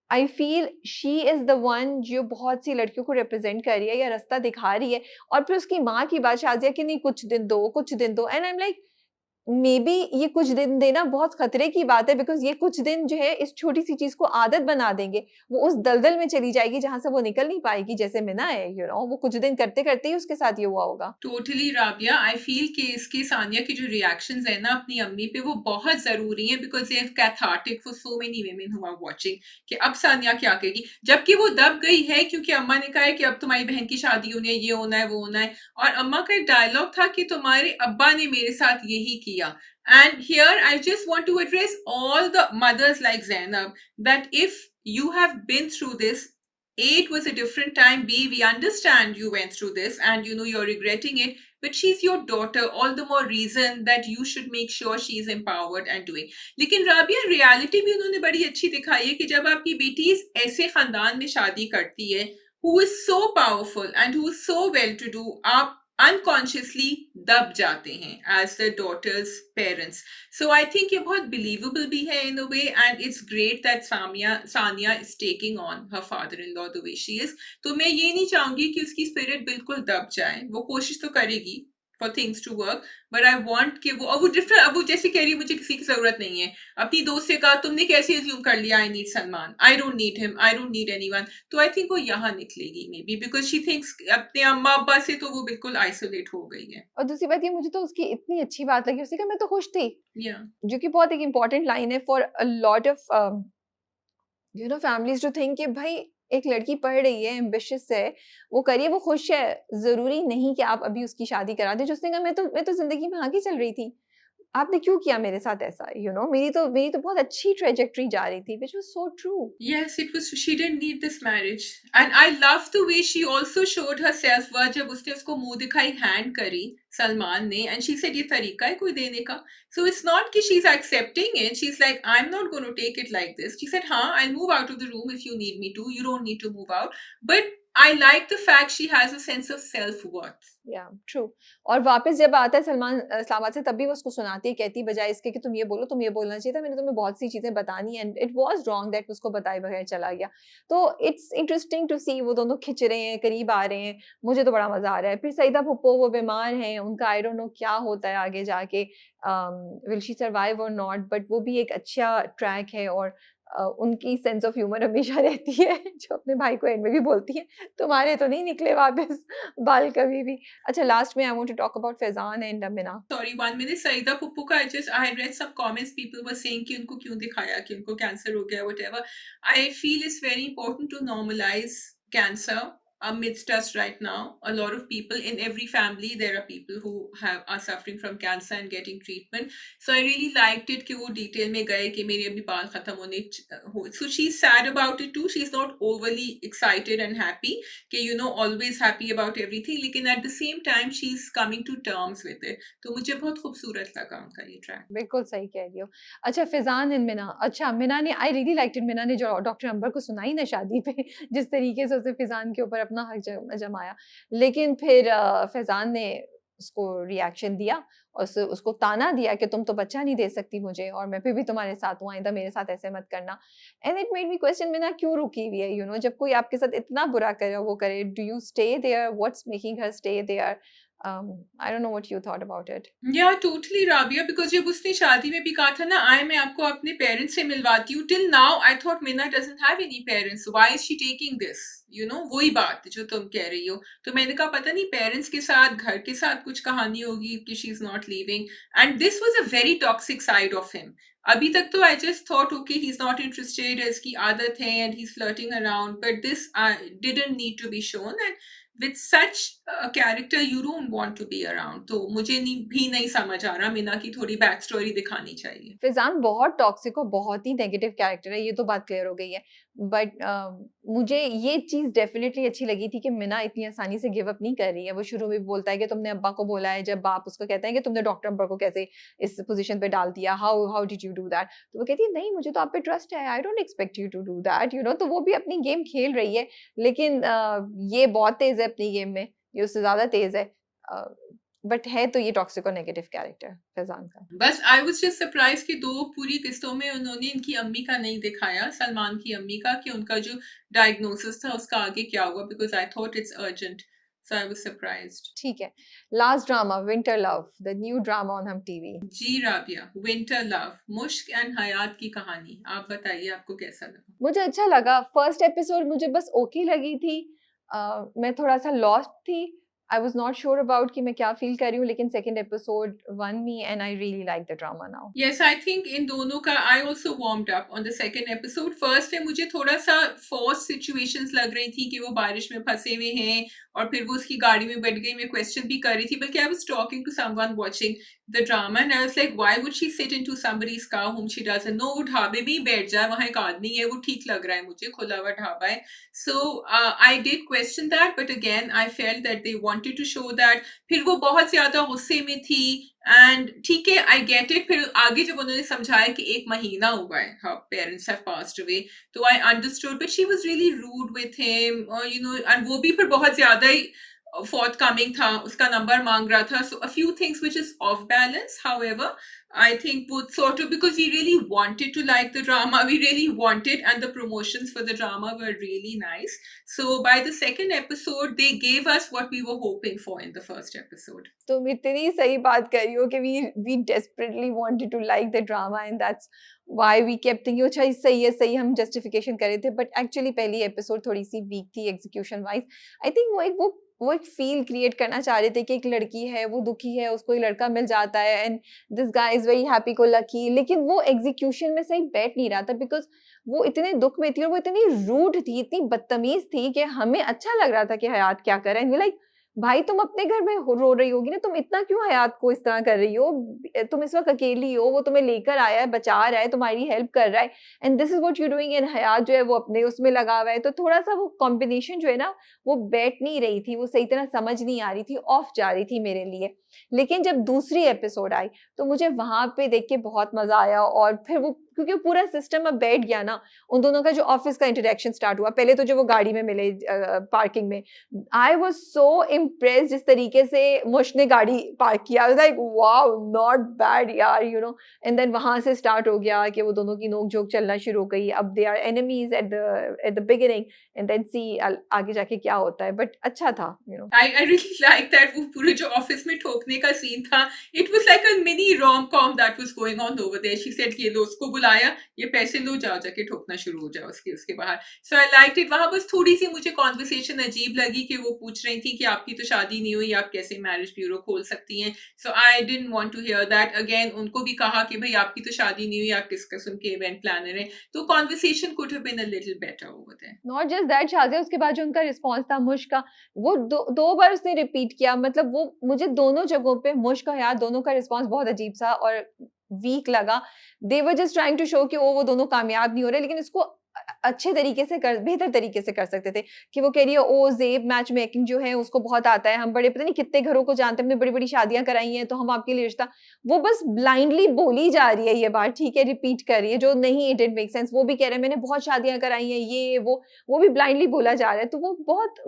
S1: I feel she is the one जो बहुत सी लड़कियों को रिप्रेज़ेंट कर रही है या रास्ता दिखा रही है। और फिर उसकी माँ की बात शाज़िया कि नहीं कुछ दिन दो and I am like maybe ये कुछ दिन देना बहुत खतरे की बात है बिकॉज़ ये कुछ दिन जो है इस छोटी-सी चीज़ को आदत बना देंगे। वो उस दलदल में चली जाएगी जहाँ से वो निकल नहीं पाएगी जैसे मिना है, वो कुछ दिन करते-करते ही उसके साथ ये हुआ होगा।
S2: टोटली राबिया, आई फील कि इसकी सानिया की जो रिएक्शंस है ना अपनी अम्मी पे वो बहुत ज़रूरी हैं because they are cathartic for so many women who are watching कि अब सानिया क्या कहेगी? जबकि वो दब गई है क्योंकि अम्मा ने कहा है कि अब तुम्हारी बहन की शादी होनी है, ये होना है, वो होना है और अम्मा का एक डायलॉग था कि तुम्हारे अब्बा ने मेरे साथ यही किया। And here I just want to address all the mothers like Zainab that if you have been through this, A, it was a different time. B, we understand you went through this and you're regretting it. But she's your daughter. All the more reason that you should make sure she's empowered and doing. लेकिन राबिया रियलिटी भी उन्होंने बड़ी अच्छी दिखाई है कि जब आपकी बेटी ऐसे खानदान में शादी करती है who is so powerful and who is so well to do, आप unconsciously दब जाते हैं as the daughter's parents. So I think ये बहुत believable भी है in a way and it's great that Sania is taking on her father-in-law the way she is. तो मैं ये नहीं चाहूंगी कि उसकी spirit बिल्कुल दब जाए, वो कोशिश तो करेगी for things to work, but I want कि वो different, अब वो जैसे कह रही है मुझे किसी की जरूरत नहीं है, अपनी दोस्त से कहा तुमने कैसे assume कर लिया I need Salman, I don't need him, I don't need anyone. तो I think वो यहाँ निकलेगी maybe because she thinks अपने अम्मा अब्बा से तो वो बिल्कुल isolate हो गई है.
S1: और दूसरी बात ये मुझे तो उसकी इतनी अच्छी बात लगी, उसने कहा मैं तो खुश थी,
S2: Yeah.
S1: जो कि बहुत एक इम्पोर्टेंट लाइन है for a lot of families to think कि भाई एक लड़की पढ़ रही है, एम्बिशियस है, वो करिए, वो खुश है, ज़रूरी नहीं कि आप अभी उसकी शादी करा दें। जो उसने कहा मैं तो ज़िंदगी में आगे चल रही थी। आपने क्यों किया मेरे साथ ऐसा? मेरी तो बहुत अच्छी ट्रैजेक्टरी जा रही थी, which was so true.
S2: Yes, it was. She didn't need this marriage, and I love the way she also showed her self worth जब उसने उसको मुंह दिखाई hand करी सलमान ने, and she said ये तरीका है कोई देने का. So it's not कि she's accepting it. She's like I'm not going to take it like this. She said हाँ, I'll move out of the room if you need me to. You don't need to move out. But I like the fact she has a sense of self worth.
S1: या ट्रू। और वापस जब आता है सलमान इस्लामाबाद से, तब भी वो उसको सुनाती है, कहती है बजाय इसके कि तुम ये बोलो, तुम ये बोलना चाहिए था, मैंने तुम्हें बहुत सी चीज़ें बतानी है and it was wrong that उसको बताए बगैर चला गया। तो इट्स इंटरेस्टिंग टू सी वो दोनों खिंच रहे हैं, करीब आ रहे हैं, मुझे तो बड़ा मज़ा आ रहा है। फिर सईदा फूप्पो वो बीमार हैं, उनका आई डोंट नो क्या होता है आगे जाके, विल शी सर्वाइव और नॉट, बट वो भी एक अच्छा ट्रैक है और उनकी सेंस ऑफ ह्यूमर हमेशा रहती है, जो अपने भाई को एंड में भी बोलती है, तुम्हारे तो नहीं निकले वापस बाल कभी भी। अच्छा, लास्ट में I want to talk about Faizan and Amina.
S2: Sorry, 1 minute. Saida Puppu का I had read some comments. People were saying कि उनको क्यों दिखाया, कि उनको कैंसर हो गया, whatever. I feel it's very important to normalize cancer amidst us right now. A lot of people in every family, there are people who are suffering from cancer and getting treatment. So I really liked it कि वो detail में गए कि मेरे अभी बाल खत्म होने हो. So she's sad about it too. She's not overly excited and happy कि always happy about everything. लेकिन at the same time she's coming to terms with it. तो मुझे बहुत खूबसूरत लगा उनका ये ट्रैक.
S1: बिल्कुल सही कह रही हो। अच्छा, फैज़ान एंड मिना, अच्छा मिना ने, आई रियली लाइक्ड इट, मिना ने जो डॉक्टर अंबर को सुनाई ना शादी पे, जिस तरीके से उसने फैज़ान के ऊपर अपना हक जमाया। लेकिन फिर फैज़ान ने उसको रिएक्शन दिया और उसको ताना दिया कि तुम तो बच्चा नहीं दे सकती मुझे और मैं फिर भी तुम्हारे साथ हूँ, आइंदा मेरे साथ ऐसे मत करना। And it made me question, Mina क्यों रुकी हुई है? जब कोई आपके साथ इतना बुरा करे, वो करे, do you stay there? What's making her stay there? I don't know what you thought about it.
S2: या टोटली राबिया, बिकॉज जब उसने शादी में भी कहा था ना, आए मैं आपको अपने पेरेंट्स से मिलवाती हूँ, till now I thought Meena doesn't have any parents, why is she taking this, you know, वही बात जो तुम कह रही हो। तो मैंने कहा पता नहीं पेरेंट्स के साथ, घर के साथ कुछ कहानी होगी कि she is not living, and this was a very toxic side of him. अभी तक तो I just thought okay he is not interested, इसकी आदत है and he is flirting around, but this didn't need to be shown, and with such a character you don't want to be around। तो मुझे भी नहीं समझ आ रहा, मीना की थोड़ी बैक स्टोरी दिखानी चाहिए।
S1: फिजान बहुत टॉक्सिक और बहुत ही नेगेटिव कैरेक्टर है, ये तो बात क्लियर हो गई है। बट मुझे ये चीज डेफिनेटली अच्छी लगी थी कि मिना इतनी आसानी से गिव अप नहीं कर रही है। वो शुरू में भी बोलता है कि तुमने अब्बा को बोला है, जब बाप उसको कहता है कि तुमने डॉक्टर अब्बा को कैसे इस पोजीशन पे डाल दिया, how how did you do that, तो वो कहती है नहीं मुझे तो आप पे ट्रस्ट है, I don't expect you to do that, you know. तो वो भी अपनी गेम खेल रही है, लेकिन ये बहुत तेज है अपनी गेम में, ये उससे ज्यादा तेज है। बट है तो ये टॉक्सिक और नेगेटिव कैरेक्टर फैजान का।
S2: बस आई वाज जस्ट सरप्राइज कि 2 पूरी किस्तों में उन्होंने इनकी अम्मी का नहीं दिखाया, सलमान की अम्मी का, कि उनका जो डायग्नोसिस था उसका आगे क्या हुआ, because I thought it's urgent, so I was surprised.
S1: ठीक है, last drama winter love, the new drama on हम टीवी।
S2: जी राबिया, विंटर लव, मुश्क एंड हयात की कहानी, आप बताइए आपको कैसा लगा?
S1: मुझे अच्छा लगा। फर्स्ट एपिसोड मुझे बस ओके लगी थी। मैं थोड़ा सा लॉस्ट थी, I was not sure about कि मैं क्या फील कर रही हूँ, लेकिन second episode one me and I really like the drama now.
S2: Yes, I think इन दोनों का I also warmed up on the second episode। First में मुझे थोड़ा सा forced situations लग रही थी कि वो बारिश में फंसे हुए हैं और फिर वो उसकी गाड़ी में बैठ गई। मैं क्वेश्चन भी कर रही थी, बल्कि I was talking to someone watching the drama and I was like, why would she sit into somebody's car whom she doesn't know? वो ढाबे में ही बैठ जाए, वहाँ एक आदमी है, वो ठीक लग रहा है मुझे, खुला हुआ ढाबा है। So I did question that, but again I felt that they wanted to show that। फिर वो बहुत ज्यादा गुस्से में थी, एंड ठीक है आई गेट इट। फिर आगे जब उन्होंने समझाया कि 1 महीना हुआ है, her parents have passed away, तो I understood, but she was really rude with him, you know, and वो भी फिर बहुत ज्यादा ही forthcoming था, उसका नंबर मांग रहा था। So a few things which is off balance, however I think both sort of, because we really wanted to like the drama, we really wanted, and the promotions for the drama were really nice, so by the second episode they gave us what we were hoping for in the first episode।
S1: तुम इतनी सही बात कर रही हो कि we desperately wanted to like the drama and that's why we kept thinking अच्छा सही है सही, हम जस्टिफिकेशन कर रहे थे, बट एक्चुअली पहली एपिसोड थोड़ी सी वीक थी एग्जीक्यूशन वाइज। आई थिंक वो एक फील क्रिएट करना चाह रहे थे कि एक लड़की है, वो दुखी है, उसको एक लड़का मिल जाता है and this guy is very happy को लकी, लेकिन वो एग्जीक्यूशन में सही बैठ नहीं रहा था बिकॉज वो इतने दुख में थी और वो इतनी रूड थी, इतनी बदतमीज थी कि हमें अच्छा लग रहा था कि हयात क्या कर रहा है। लाइक भाई तुम अपने घर में रो रही होगी ना, तुम इतना क्यों हयात को इस तरह कर रही हो, तुम इस वक्त अकेली हो, वो तुम्हें लेकर आया है, बचा रहा है, तुम्हारी हेल्प कर रहा है, and this is what you doing, and Hayat जो है वो अपने उसमें लगा हुआ है। तो थोड़ा सा वो कॉम्बिनेशन जो है ना वो बैठ नहीं रही थी, वो सही तरह समझ नहीं आ रही थी, ऑफ जा रही थी मेरे लिए। लेकिन जब दूसरी एपिसोड आई तो मुझे वहां पे देख के बहुत मजा आया, और फिर वो क्योंकि पूरा सिस्टम अब बैठ गया ना, उन दोनों का जो ऑफिस का इंटरेक्शन स्टार्ट हुआ, पहले तो जो वो गाड़ी में मिले पार्किंग में, आई वाज सो इम्प्रेस्ड जिस तरीके से मुश ने गाड़ी पार्क किया, I was like wow not bad यार, यू नो। एंड देन वहां से स्टार्ट हो गया कि वो दोनों की नोक झोंक चलना शुरू हो गई। अब they are enemies at the beginning and then see आगे जाके क्या होता है, बट अच्छा था, you know.
S2: I really like that वो पूरे जो ऑफिस में ठोकने का सीन था, it was like a mini rom-com that was going on over there। She said ये लो, उसको बुलाया, ये पैसे लो, जाओ जाके ठोकना शुरू हो जाओ उसके बाहर। So I liked it। वहां बस थोड़ी सी मुझे कॉन्वर्सेशन अजीब लगी कि वो पूछ रही थी कि आपकी तो शादी नहीं हुई, आप कैसे मैरिज ब्यूरो खोल सकती हैं। So I didn't want to hear that again। उनको भी कहा कि भाई आपकी तो शादी नहीं हुई, आप किस किस्म के इवेंट प्लानर हैं। तो conversation could have been a little better over there।
S1: Not just that Shazia, उसके बाद जो उनका रिस्पॉन्स था मुश्क का, वो दो बार उसने रिपीट किया, मतलब वो मुझे दोनों जगहों पे मुश्क और हयात दोनों का रिस्पॉन्स बहुत अजीब सा और वीक लगा। They were just trying to show कि वो दोनों कामयाब नहीं हो रहे, लेकिन इसको अच्छे तरीके से बेहतर तरीके से कर सकते थे। कि वो कह रही है ओ ज़ेब मैच मेकिंग जो है उसको बहुत आता है, हम बड़े पता नहीं कितने घरों को जानते हैं, हमने बड़ी-बड़ी शादियाँ कराई हैं, तो हम आपके लिए रिश्ता, वो बस ब्लाइंडली बोली जा रही है ये बात, ठीक है, रिपीट कर रही है जो नहीं, इट डिडंट मेक सेंस। वो भी कह रहे हैं मैंने बहुत शादियाँ कराई हैं, ये वो भी ब्लाइंडली बोला जा रहा है। तो वो बहुत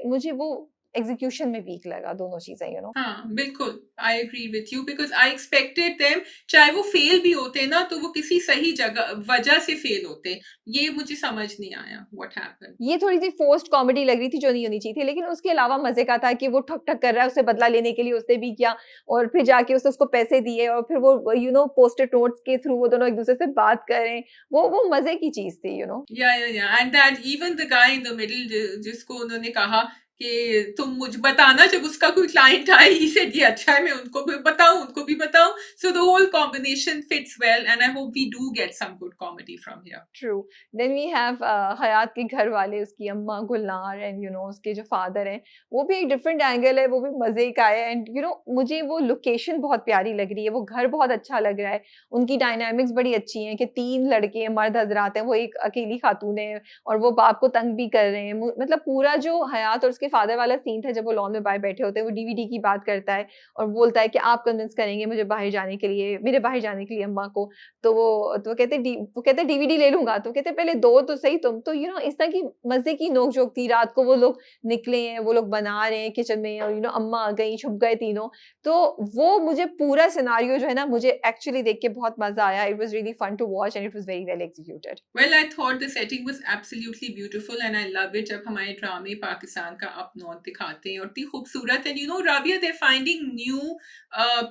S1: मुझे वो एग्जीक्यूशन में वीक लगा दोनों चीजें, यू नो।
S2: हाँ बिल्कुल, I agree with you because I expected them, चाहे वो फेल भी होते ना तो वो किसी सही जगह वजह से फेल होते, ये मुझे समझ नहीं आया व्हाट हैपेंड।
S1: ये थोड़ी-सी फ़ोर्स्ड कॉमेडी लग रही थी जो नहीं होनी चाहिए थी, लेकिन उसके अलावा मज़े का था कि वो ठक-ठक कर रहा है, उसे बदला लेने के लिए उसने भी किया और फिर जाके उसने उसको पैसे दिए और फिर वो यू नो पोस्ट-इट नोट्स के थ्रू वो दोनों एक-दूसरे से बात कर रहे हैं। वो मज़े की चीज़ थी, यू नो।
S2: या and that even the guy in the middle जिसको उन्होंने कहा कि तुम मुझे बताना, जब उसका कोई क्लाइंट आए, ही सेड ये अच्छा है, मैं उनको भी बताऊं, उनको भी बताऊं, so the whole combination fits well and I hope we do get some good comedy from here.
S1: True. Then we have Hayat के घर वाले, उसकी अम्मा गुलनार एंड यू नो उसके जो फादर हैं, वो भी एक डिफरेंट एंगल है, वो भी मज़े का है एंड यू नो मुझे वो लोकेशन बहुत प्यारी लग रही है, वो घर बहुत अच्छा लग रहा है। उनकी डायनामिक्स बड़ी अच्छी हैं कि 3 लड़के मर्द हज़रात हैं, वो एक अकेली खातून है और वो बाप को तंग भी कर रहे हैं। मु मतलब पूरा जो हयात और उसके फादर वाला सीन था जब वो लॉन में बाहर बैठे होते हैं, वो डीवीडी की बात करता है और बोलता है कि आप कन्विंस करेंगे मुझे बाहर जाने के लिए, मेरे बाहर जाने के लिए अम्मा को। तो वो कहते हैं डीवीडी ले लूँगा, तो कहते हैं पहले दो तो सही तुम। तो यू नो इस तरह की मज़े की नोक-झोंक थी, रात को वो लोग निकले हैं, वो लोग बना रहे हैं किचन में और यू नो अम्मा आ गई, छुप गए तीनों। तो वो मुझे पूरा सिनेरियो जो है ना मुझे एक्चुअली देख के बहुत मज़ा आया। It was really fun to watch and it was very well executed.
S2: Well, I thought the setting was absolutely beautiful and I love it जब हमारे ड्रामे पाकिस्तान का अप नॉर्थ दिखाते हैं और इतनी खूबसूरत है, you know Rabia, they finding new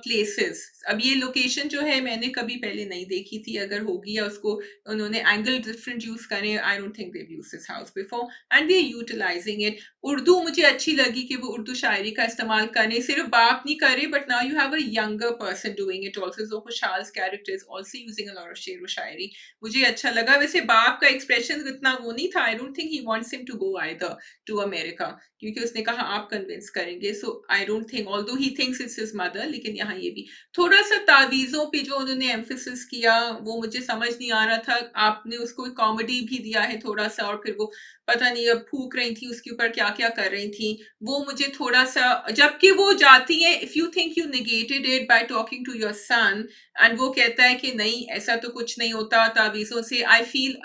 S2: places. अब ये लोकेशन जो है मैंने कभी पहले नहीं देखी थी, अगर होगी या उसको उन्होंने एंगल डिफरेंट यूज करे, I don't think they used this house before and they utilising it. Urdu मुझे अच्छी लगी कि वो उर्दू शायरी का इस्तेमाल करें, सिर्फ बाप नहीं करे but now you have a younger person doing it also, so Khushhal's character is also using a lot of शेर व शायरी, मुझे अच्छा लगा। वैसे बाप का एक्सप्रेशन इतना वो नहीं था, I don't think he wants him to go either to America, क्योंकि उसने कहा आप कन्विंस करेंगे, so I don't think, although he thinks it's his mother, लेकिन यहाँ ये भी थोड़ा सा तावीज़ों पे जो उन्होंने एम्फेसिस किया वो मुझे समझ नहीं आ रहा था। आपने उसको कॉमेडी भी दिया है थोड़ा सा और फिर वो पता नहीं अब फूक रही थी उसके ऊपर क्या-क्या कर रही थी, वो मुझे थोड़ा-सा, जबकि वो जाती है, if you think you negated it by talking to your son and वो कहता है कि नहीं ऐसा तो कुछ नहीं होता तावीज़ों से, I feel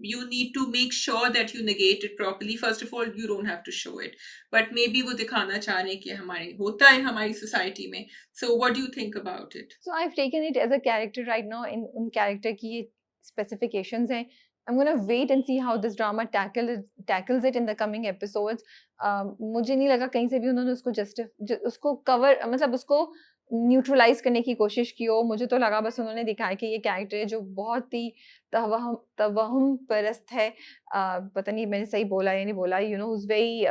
S2: you need to make sure that you negate it properly. First of all, you don't have to show it, but maybe वो दिखाना चाह रहे हैं कि हमारे होता है हमारी सोसाइटी में। So what do you think about it?
S1: So I've taken it as a character right now, in उन कैरेक्टर की ये स्पेसिफिकेशंस हैं। I'm gonna wait and see how this drama tackles it in the coming episodes. मुझे नहीं लगा कहीं से भी उन्होंने उसको कवर मतलब उसको न्यूट्रलाइज करने की कोशिश की हो। मुझे तो लगा बस उन्होंने दिखाया कि ये कैरेक्टर है जो बहुत ही तवहम तवहम परस्त है। पता नहीं मैंने सही बोला या नहीं बोला, you know very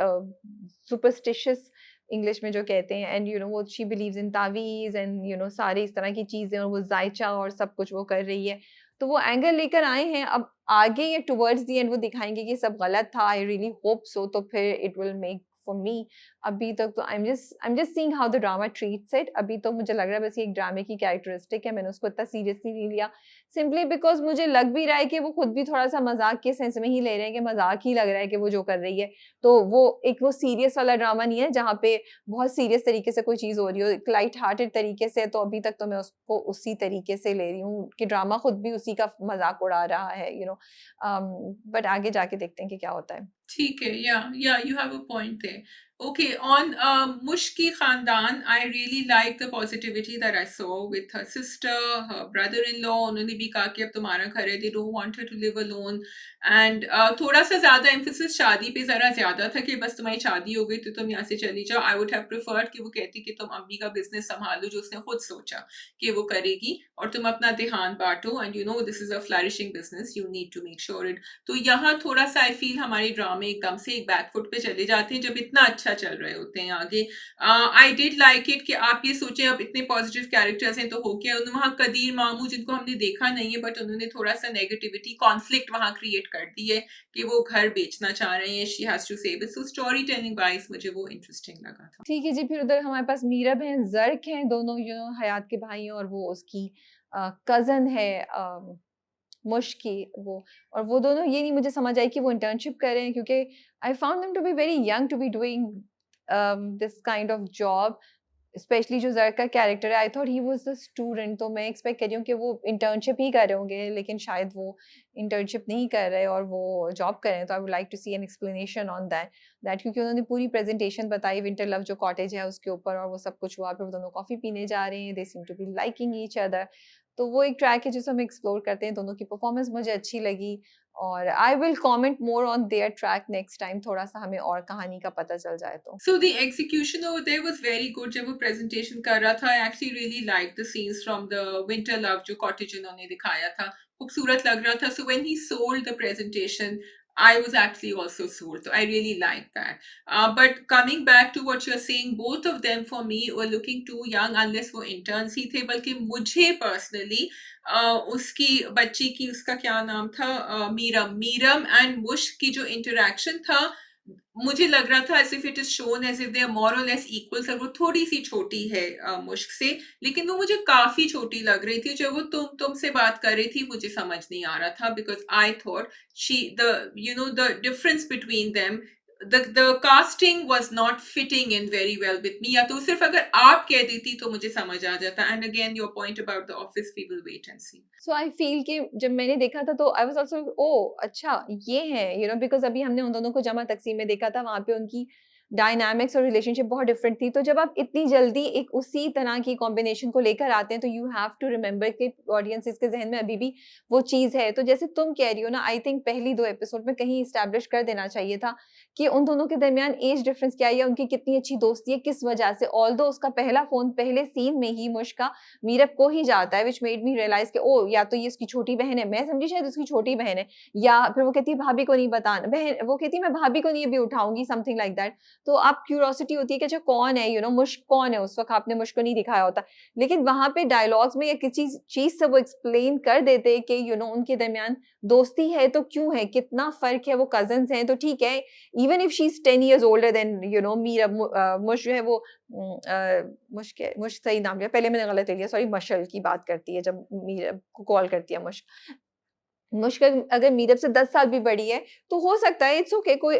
S1: superstitious English में जो कहते हैं एंड यू नो वो शी बिलीव्स इन तावीज़ एंड यू नो सारी इस तरह की चीज़ें और वो जायचा और सब कुछ वो कर रही है। तो वो एंगल लेकर आए हैं, अब आगे या टुवर्ड्स द एंड वो दिखाएँगे कि सब गलत था, आई रियली होप सो, तो फिर it will make for me. अभी तक तो आई am just seeing how the drama treats it. अभी तो मुझे लग रहा है बस ये एक ड्रामे की कैरेक्टरिस्टिक है, मैंने उसको इतना सीरियसली नहीं लिया। सिंपली बिकॉज़ मुझे लग भी रहा है कि वो खुद भी थोड़ा-सा मज़ाक के सेंस में ही ले रहे हैं कि मज़ाक ही लग रहा है कि वो जो कर रही है। तो वो सीरियस वाला ड्रामा नहीं है जहाँ पे बहुत सीरियस तरीके से कोई चीज़ हो रही हो, एक लाइट हार्टेड तरीके से। तो अभी तक तो मैं उसको उसी तरीके से ले रही हूँ कि ड्रामा खुद भी उसी का मज़ाक उड़ा रहा है, यू नो। बट आगे जाके देखते हैं कि क्या होता है।
S2: ठीक है, या you have a point there. Okay, on मुश्की खानदान, I really like the positivity that I saw with her sister, her brother in law. उन्होंने भी कहा कि अब तुम्हारा घर है, they don't want her to live alone and थोड़ा सा ज्यादा एम्फेसिस शादी पे जरा ज्यादा था कि बस तुम्हारी शादी हो गई तो तुम यहाँ से चली जाओ। आई वुड हैव प्रेफर्ड कि वो कहती कि तुम अम्मी का बिजनेस संभालो, जो उसने खुद सोचा कि वो करेगी, और तुम अपना ध्यान बांटो and you know this is a flourishing business, you need to make sure it. तो यहाँ थोड़ा सा आई फील हमारे ड्रामे एकदम से एक बैकफुट पे चले जाते हैं जब इतना अच्छा चल रहे होते हैं आगे। आई डिड लाइक इट कि आप ये सोचें अब इतने पॉजिटिव कैरेक्टर्स हैं तो हो गया, वहाँ कदीर मामू जिनको हमने देखा नहीं है बट उन्होंने थोड़ा सा नेगेटिविटी कॉन्फ्लिक्ट वहाँ क्रिएट कर दी है कि वो घर बेचना चाह रहे हैं, she has to save it. So storytelling wise मुझे वो इंटरेस्टिंग लगा था।
S1: ठीक है जी, फिर उधर हमारे पास मीरब हैं, ज़र्क हैं, दोनों यू नो हयात के भाई हैं और वो उसकी कज़न है मुश्की वो। और वो दोनों ये नहीं मुझे समझ आई कि वो इंटर्नशिप कर रहे हैं क्योंकि I found them to be very young to be doing this kind of job. Especially जो ज़र्क का कैरेक्टर है, I thought he was the student, तो मैं एक्सपेक्ट कर रही हूँ कि वो इंटर्नशिप ही कर रहे होंगे, लेकिन शायद वो इंटर्नशिप नहीं कर रहे और वो जॉब कर रहे हैं। तो I would like to see an explanation on that क्योंकि उन्होंने पूरी प्रेज़ेंटेशन बताई विंटर लव जो कॉटेज है उसके ऊपर और वो सब कुछ हुआ, फिर वो दोनों कॉफ़ी पीने जा रहे हैं, they seem to be liking each other. तो वो एक ट्रैक है जिसे हम एक्सप्लोर करते हैं, दोनों की परफॉर्मेंस मुझे अच्छी लगी और I will comment more on their track next time, थोड़ा-सा हमें और कहानी का पता चल जाए तो।
S2: So the execution over there was very good. जब वो presentation कर रहा था, I actually really liked the scenes from the Winter Love जो cottage उन्होंने दिखाया था, खूबसूरत लग रहा था. So when he sold the presentation, I was actually also sold. So I really liked that. But coming back to what you're saying, both of them for me were looking too young unless वो interns ही थे. बल्कि मुझे personally उसकी बच्ची की उसका क्या नाम था मीरम एंड मुश्क की जो इंटरेक्शन था मुझे लग रहा था as if it is shown as if they are more or less equals और वो थोड़ी-सी छोटी है मुश्क से, लेकिन वो मुझे काफ़ी छोटी लग रही थी। जब वो तुम से बात कर रही थी, मुझे समझ नहीं आ रहा था because I thought she the you know the difference between them the casting was not fitting in very well with me या तो सिर्फ़ अगर आप कह देती तो मुझे समझ आ जाता and again your point about the office we will wait and see.
S1: So I feel कि जब मैंने देखा था तो आई वाज़ आल्सो ओह! अच्छा ये है, बिकॉज़ अभी हमने उन दोनों को जमा तकसीम में देखा था, वहाँ पे उनकी डायनामिक्स और रिलेशनशिप बहुत डिफरेंट थी। तो जब आप इतनी जल्दी एक उसी तरह की कॉम्बिनेशन को लेकर आते हैं, तो यू हैव टू रिमेंबर कि ऑडियंसेस के ज़हन में अभी भी वो चीज़ है। तो जैसे तुम कह रही हो ना, आई थिंक पहली 2 एपिसोड में कहीं एस्टेब्लिश कर देना चाहिए था कि उन दोनों के दरमियान एज डिफरेंस क्या है या उनकी कितनी अच्छी दोस्ती है, किस वजह से। ऑल्दो उसका पहला फ़ोन पहले सीन में ही मुश्क मीरब को ही जाता है, व्हिच मेड मी रियलाइज़ कि ओह! या तो ये उसकी छोटी बहन है, मैं समझी शायद उसकी छोटी बहन है, या फिर वो कहती है भाभी को नहीं बताना, बहन वो कहती है मैं भाभी को नहीं अभी उठाऊँगी, समथिंग लाइक दैट। तो आप क्यूरियोसिटी होती है कि अच्छा कौन है, मुश्क कौन है? उस वक़्त आपने मुश्क को नहीं दिखाया होता। लेकिन वहाँ पे डायलॉग्स में या किसी चीज़ चीज़ से वो एक्सप्लेन कर देते कि उनके दरमियान दोस्ती है तो क्यों है? कितना फ़र्क है? वो कज़िन्स हैं तो ठीक है। Even if she is 10 years older than Meera Mushk जो है वो मुश्क सही नाम लिया, पहले मैंने गलत ले लिया, सॉरी, मशल की बात करती है जब मीरा को कॉल करती है मुश्क। मुश्किल अगर मीरब से 10 साल भी बड़ी है, तो हो सकता है इट्स ओके, कोई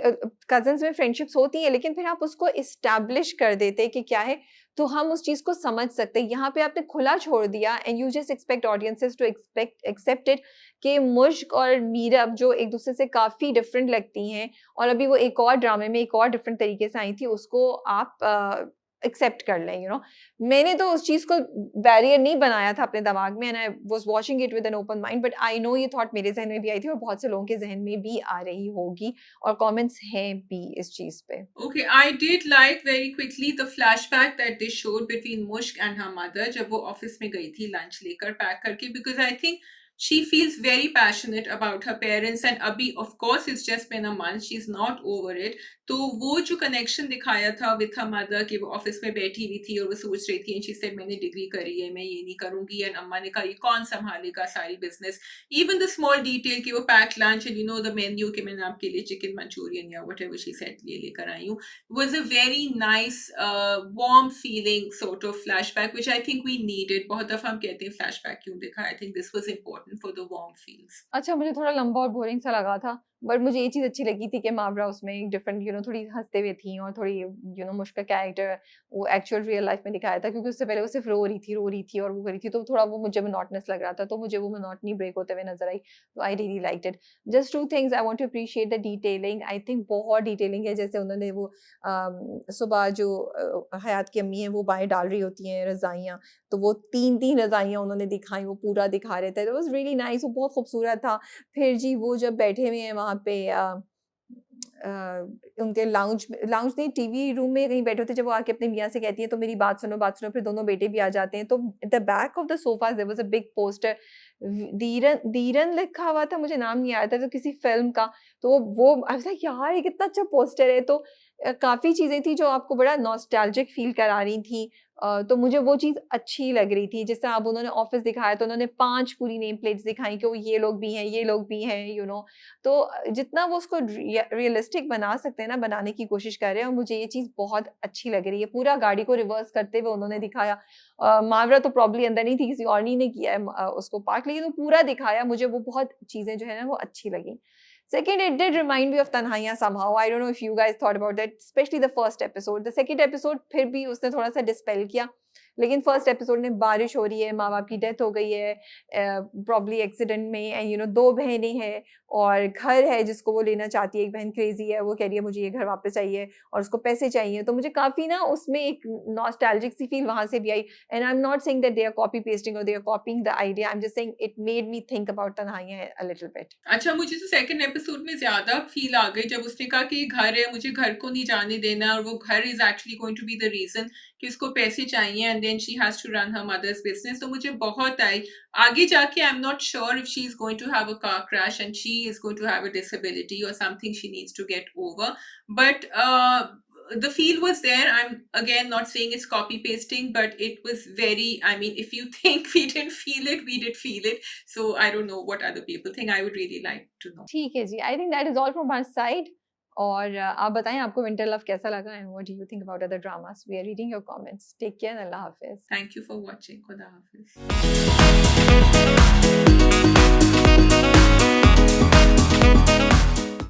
S1: कज़िन्स में फ्रेंडशिप्स होती हैं, लेकिन फिर आप उसको एस्टेब्लिश कर देते कि क्या है, तो हम उस चीज़ को समझ सकते हैं। यहाँ पे आपने खुला छोड़ दिया and you just expect audiences to accept it कि मुश्क और मीरब जो एक-दूसरे से काफ़ी डिफरेंट लगती हैं और अभी वो एक और ड्रामे में एक और डिफरेंट तरीके से आई थी, उसको आप एक्सेप्ट कर लें, मैंने तो उस चीज़ को बैरियर नहीं बनाया था अपने दिमाग में and I was watching it with an open mind, but I know ये थॉट मेरे ज़हन में भी आई थी और बहुत से लोगों के ज़हन में भी आ रही होगी और कमेंट्स हैं भी इस चीज़ पे।
S2: Okay, I did like very quickly the flashback that they showed between Mushk and her mother जब वो ऑफिस में गई थी लंच लेकर पैक करके because I think she feels very passionate about her parents and अभी of course it's just been a month she's not over it तो वो जो कनेक्शन दिखाया था with her mother कि वो ऑफिस में बैठी हुई थी और वो सोच रही थी and she said मैंने डिग्री करी है मैं ये नहीं करूंगी and अम्मा ने कहा ये कौन संभालेगा सारी business even the small detail कि वो pack lunch and you know the menu कि मैंने आपके लिए चिकन मंचूरियन या whatever she said ये लेकर आई हूँ was a very nice warm feeling sort of flashback which I think we needed बहुत दफा हम कहते हैं flashback क्यों दिखा I think this was important for the warm feels
S1: अच्छा, मुझे थोड़ा लंबा और बोरिंग सा लगा था, बट मुझे ये चीज़ अच्छी लगी थी कि मावरा उसमें एक डिफरेंट थोड़ी हँसते हुए थी और थोड़ी मुश्क का कैरेक्टर वो एक्चुअल रियल लाइफ में दिखाया था क्योंकि उससे पहले वो सिर्फ़ रो रही थी और वो कर रही थी, तो थोड़ा वो मुझे मोनोटोनस लग रहा था, तो मुझे वो मोनोटनी ब्रेक होते हुए नज़र आई, तो I really liked it. Just 2 things I want to appreciate the detailing, I think बहुत डिटेलिंग है, जैसे उन्होंने वो सुबह जो हयात की अम्मी हैं, वो बाएँ डाल रही होती हैं रज़ाइयाँ, तो वो 3-3 रज़ाइयाँ उन्होंने दिखाई, वो पूरा दिखा रहे थे, इट वाज़ रियली नाइस, वो बहुत खूबसूरत था। फिर जी वो जब बैठे हुए हैं वहाँ पे उनके लाउंज लाउंज नहीं, टीवी रूम में कहीं बैठे होते, जब वो आके अपने मियाँ से कहती है तो मेरी बात सुनो, फिर दोनों बेटे भी आ जाते हैं, तो the back of the sofa there was a big poster, धीरन धीरन लिखा हुआ था, मुझे नाम नहीं आ रहा था, तो किसी फ़िल्म का, तो वो आई वाज़ लाइक यार ये कितना अच्छा पोस्टर है, तो काफ़ी चीज़ें थी जो आपको बड़ा नॉस्टैल्जिक फ़ील करा रही थी। तो मुझे वो चीज़ अच्छी लग रही थी। जैसे अब उन्होंने ऑफ़िस दिखाया तो उन्होंने 5 पूरी नेम प्लेट्स दिखाई कि वो ये लोग भी हैं, ये लोग भी हैं, तो जितना वो उसको रियलिस्टिक बना सकते हैं ना, बनाने की कोशिश कर रहे हैं और मुझे ये चीज़ बहुत अच्छी लग रही है। पूरा गाड़ी को रिवर्स करते हुए उन्होंने दिखाया। मावरा तो प्रॉब्ली अंदर नहीं थी, किसी और ने किया है उसको पार्क, लेकिन वो पूरा दिखाया, मुझे वो बहुत चीज़ें जो है ना वो अच्छी लगी। Second, it did remind me of Tanhaiya somehow. I don't know if you guys thought about that, especially the first episode. The second episode फिर भी उसने थोड़ा सा dispel किया, लेकिन फर्स्ट एपिसोड में बारिश हो रही है, माँ बाप की डेथ हो गई है प्रॉब्ली एक्सीडेंट में, एंड यू नो 2 बहनें हैं और घर है जिसको वो लेना चाहती है। एक बहन क्रेजी है, वो कह रही है मुझे ये घर वापस चाहिए और उसको पैसे चाहिए। तो मुझे काफ़ी ना उसमें एक नॉस्टैल्जिक सी फील वहाँ से भी आई। And I am not saying that they are copy pasting और they are copying the idea, I am just saying it made me think about Tanhaiyan a little bit.
S2: अच्छा, मुझे तो सेकंड एपिसोड में ज़्यादा फ़ील आ गई जब उसने कहा कि ये घर है, मुझे घर को नहीं जाने देना, और वो घर is actually going to be the reason कि उसको पैसे चाहिए and then she has to run her mother's business. तो मुझे बहुत आई। आगे जाके I am not sure if she is going to have a car crash and she is going to have a disability or something she needs to get over. But the feel was there. I'm again not saying it's copy pasting, but it was very, I mean, if you think we didn't feel it, we did feel it. So I don't know what other people think. I would really like to know.
S1: ठीक है जी, I think that is all from my side. और आप बताएं आपको विंटर लव कैसा लगा and what do you think about other dramas. We are reading your comments. Take care, अल्लाह हाफिज।
S2: Thank you for watching. Khuda Hafiz.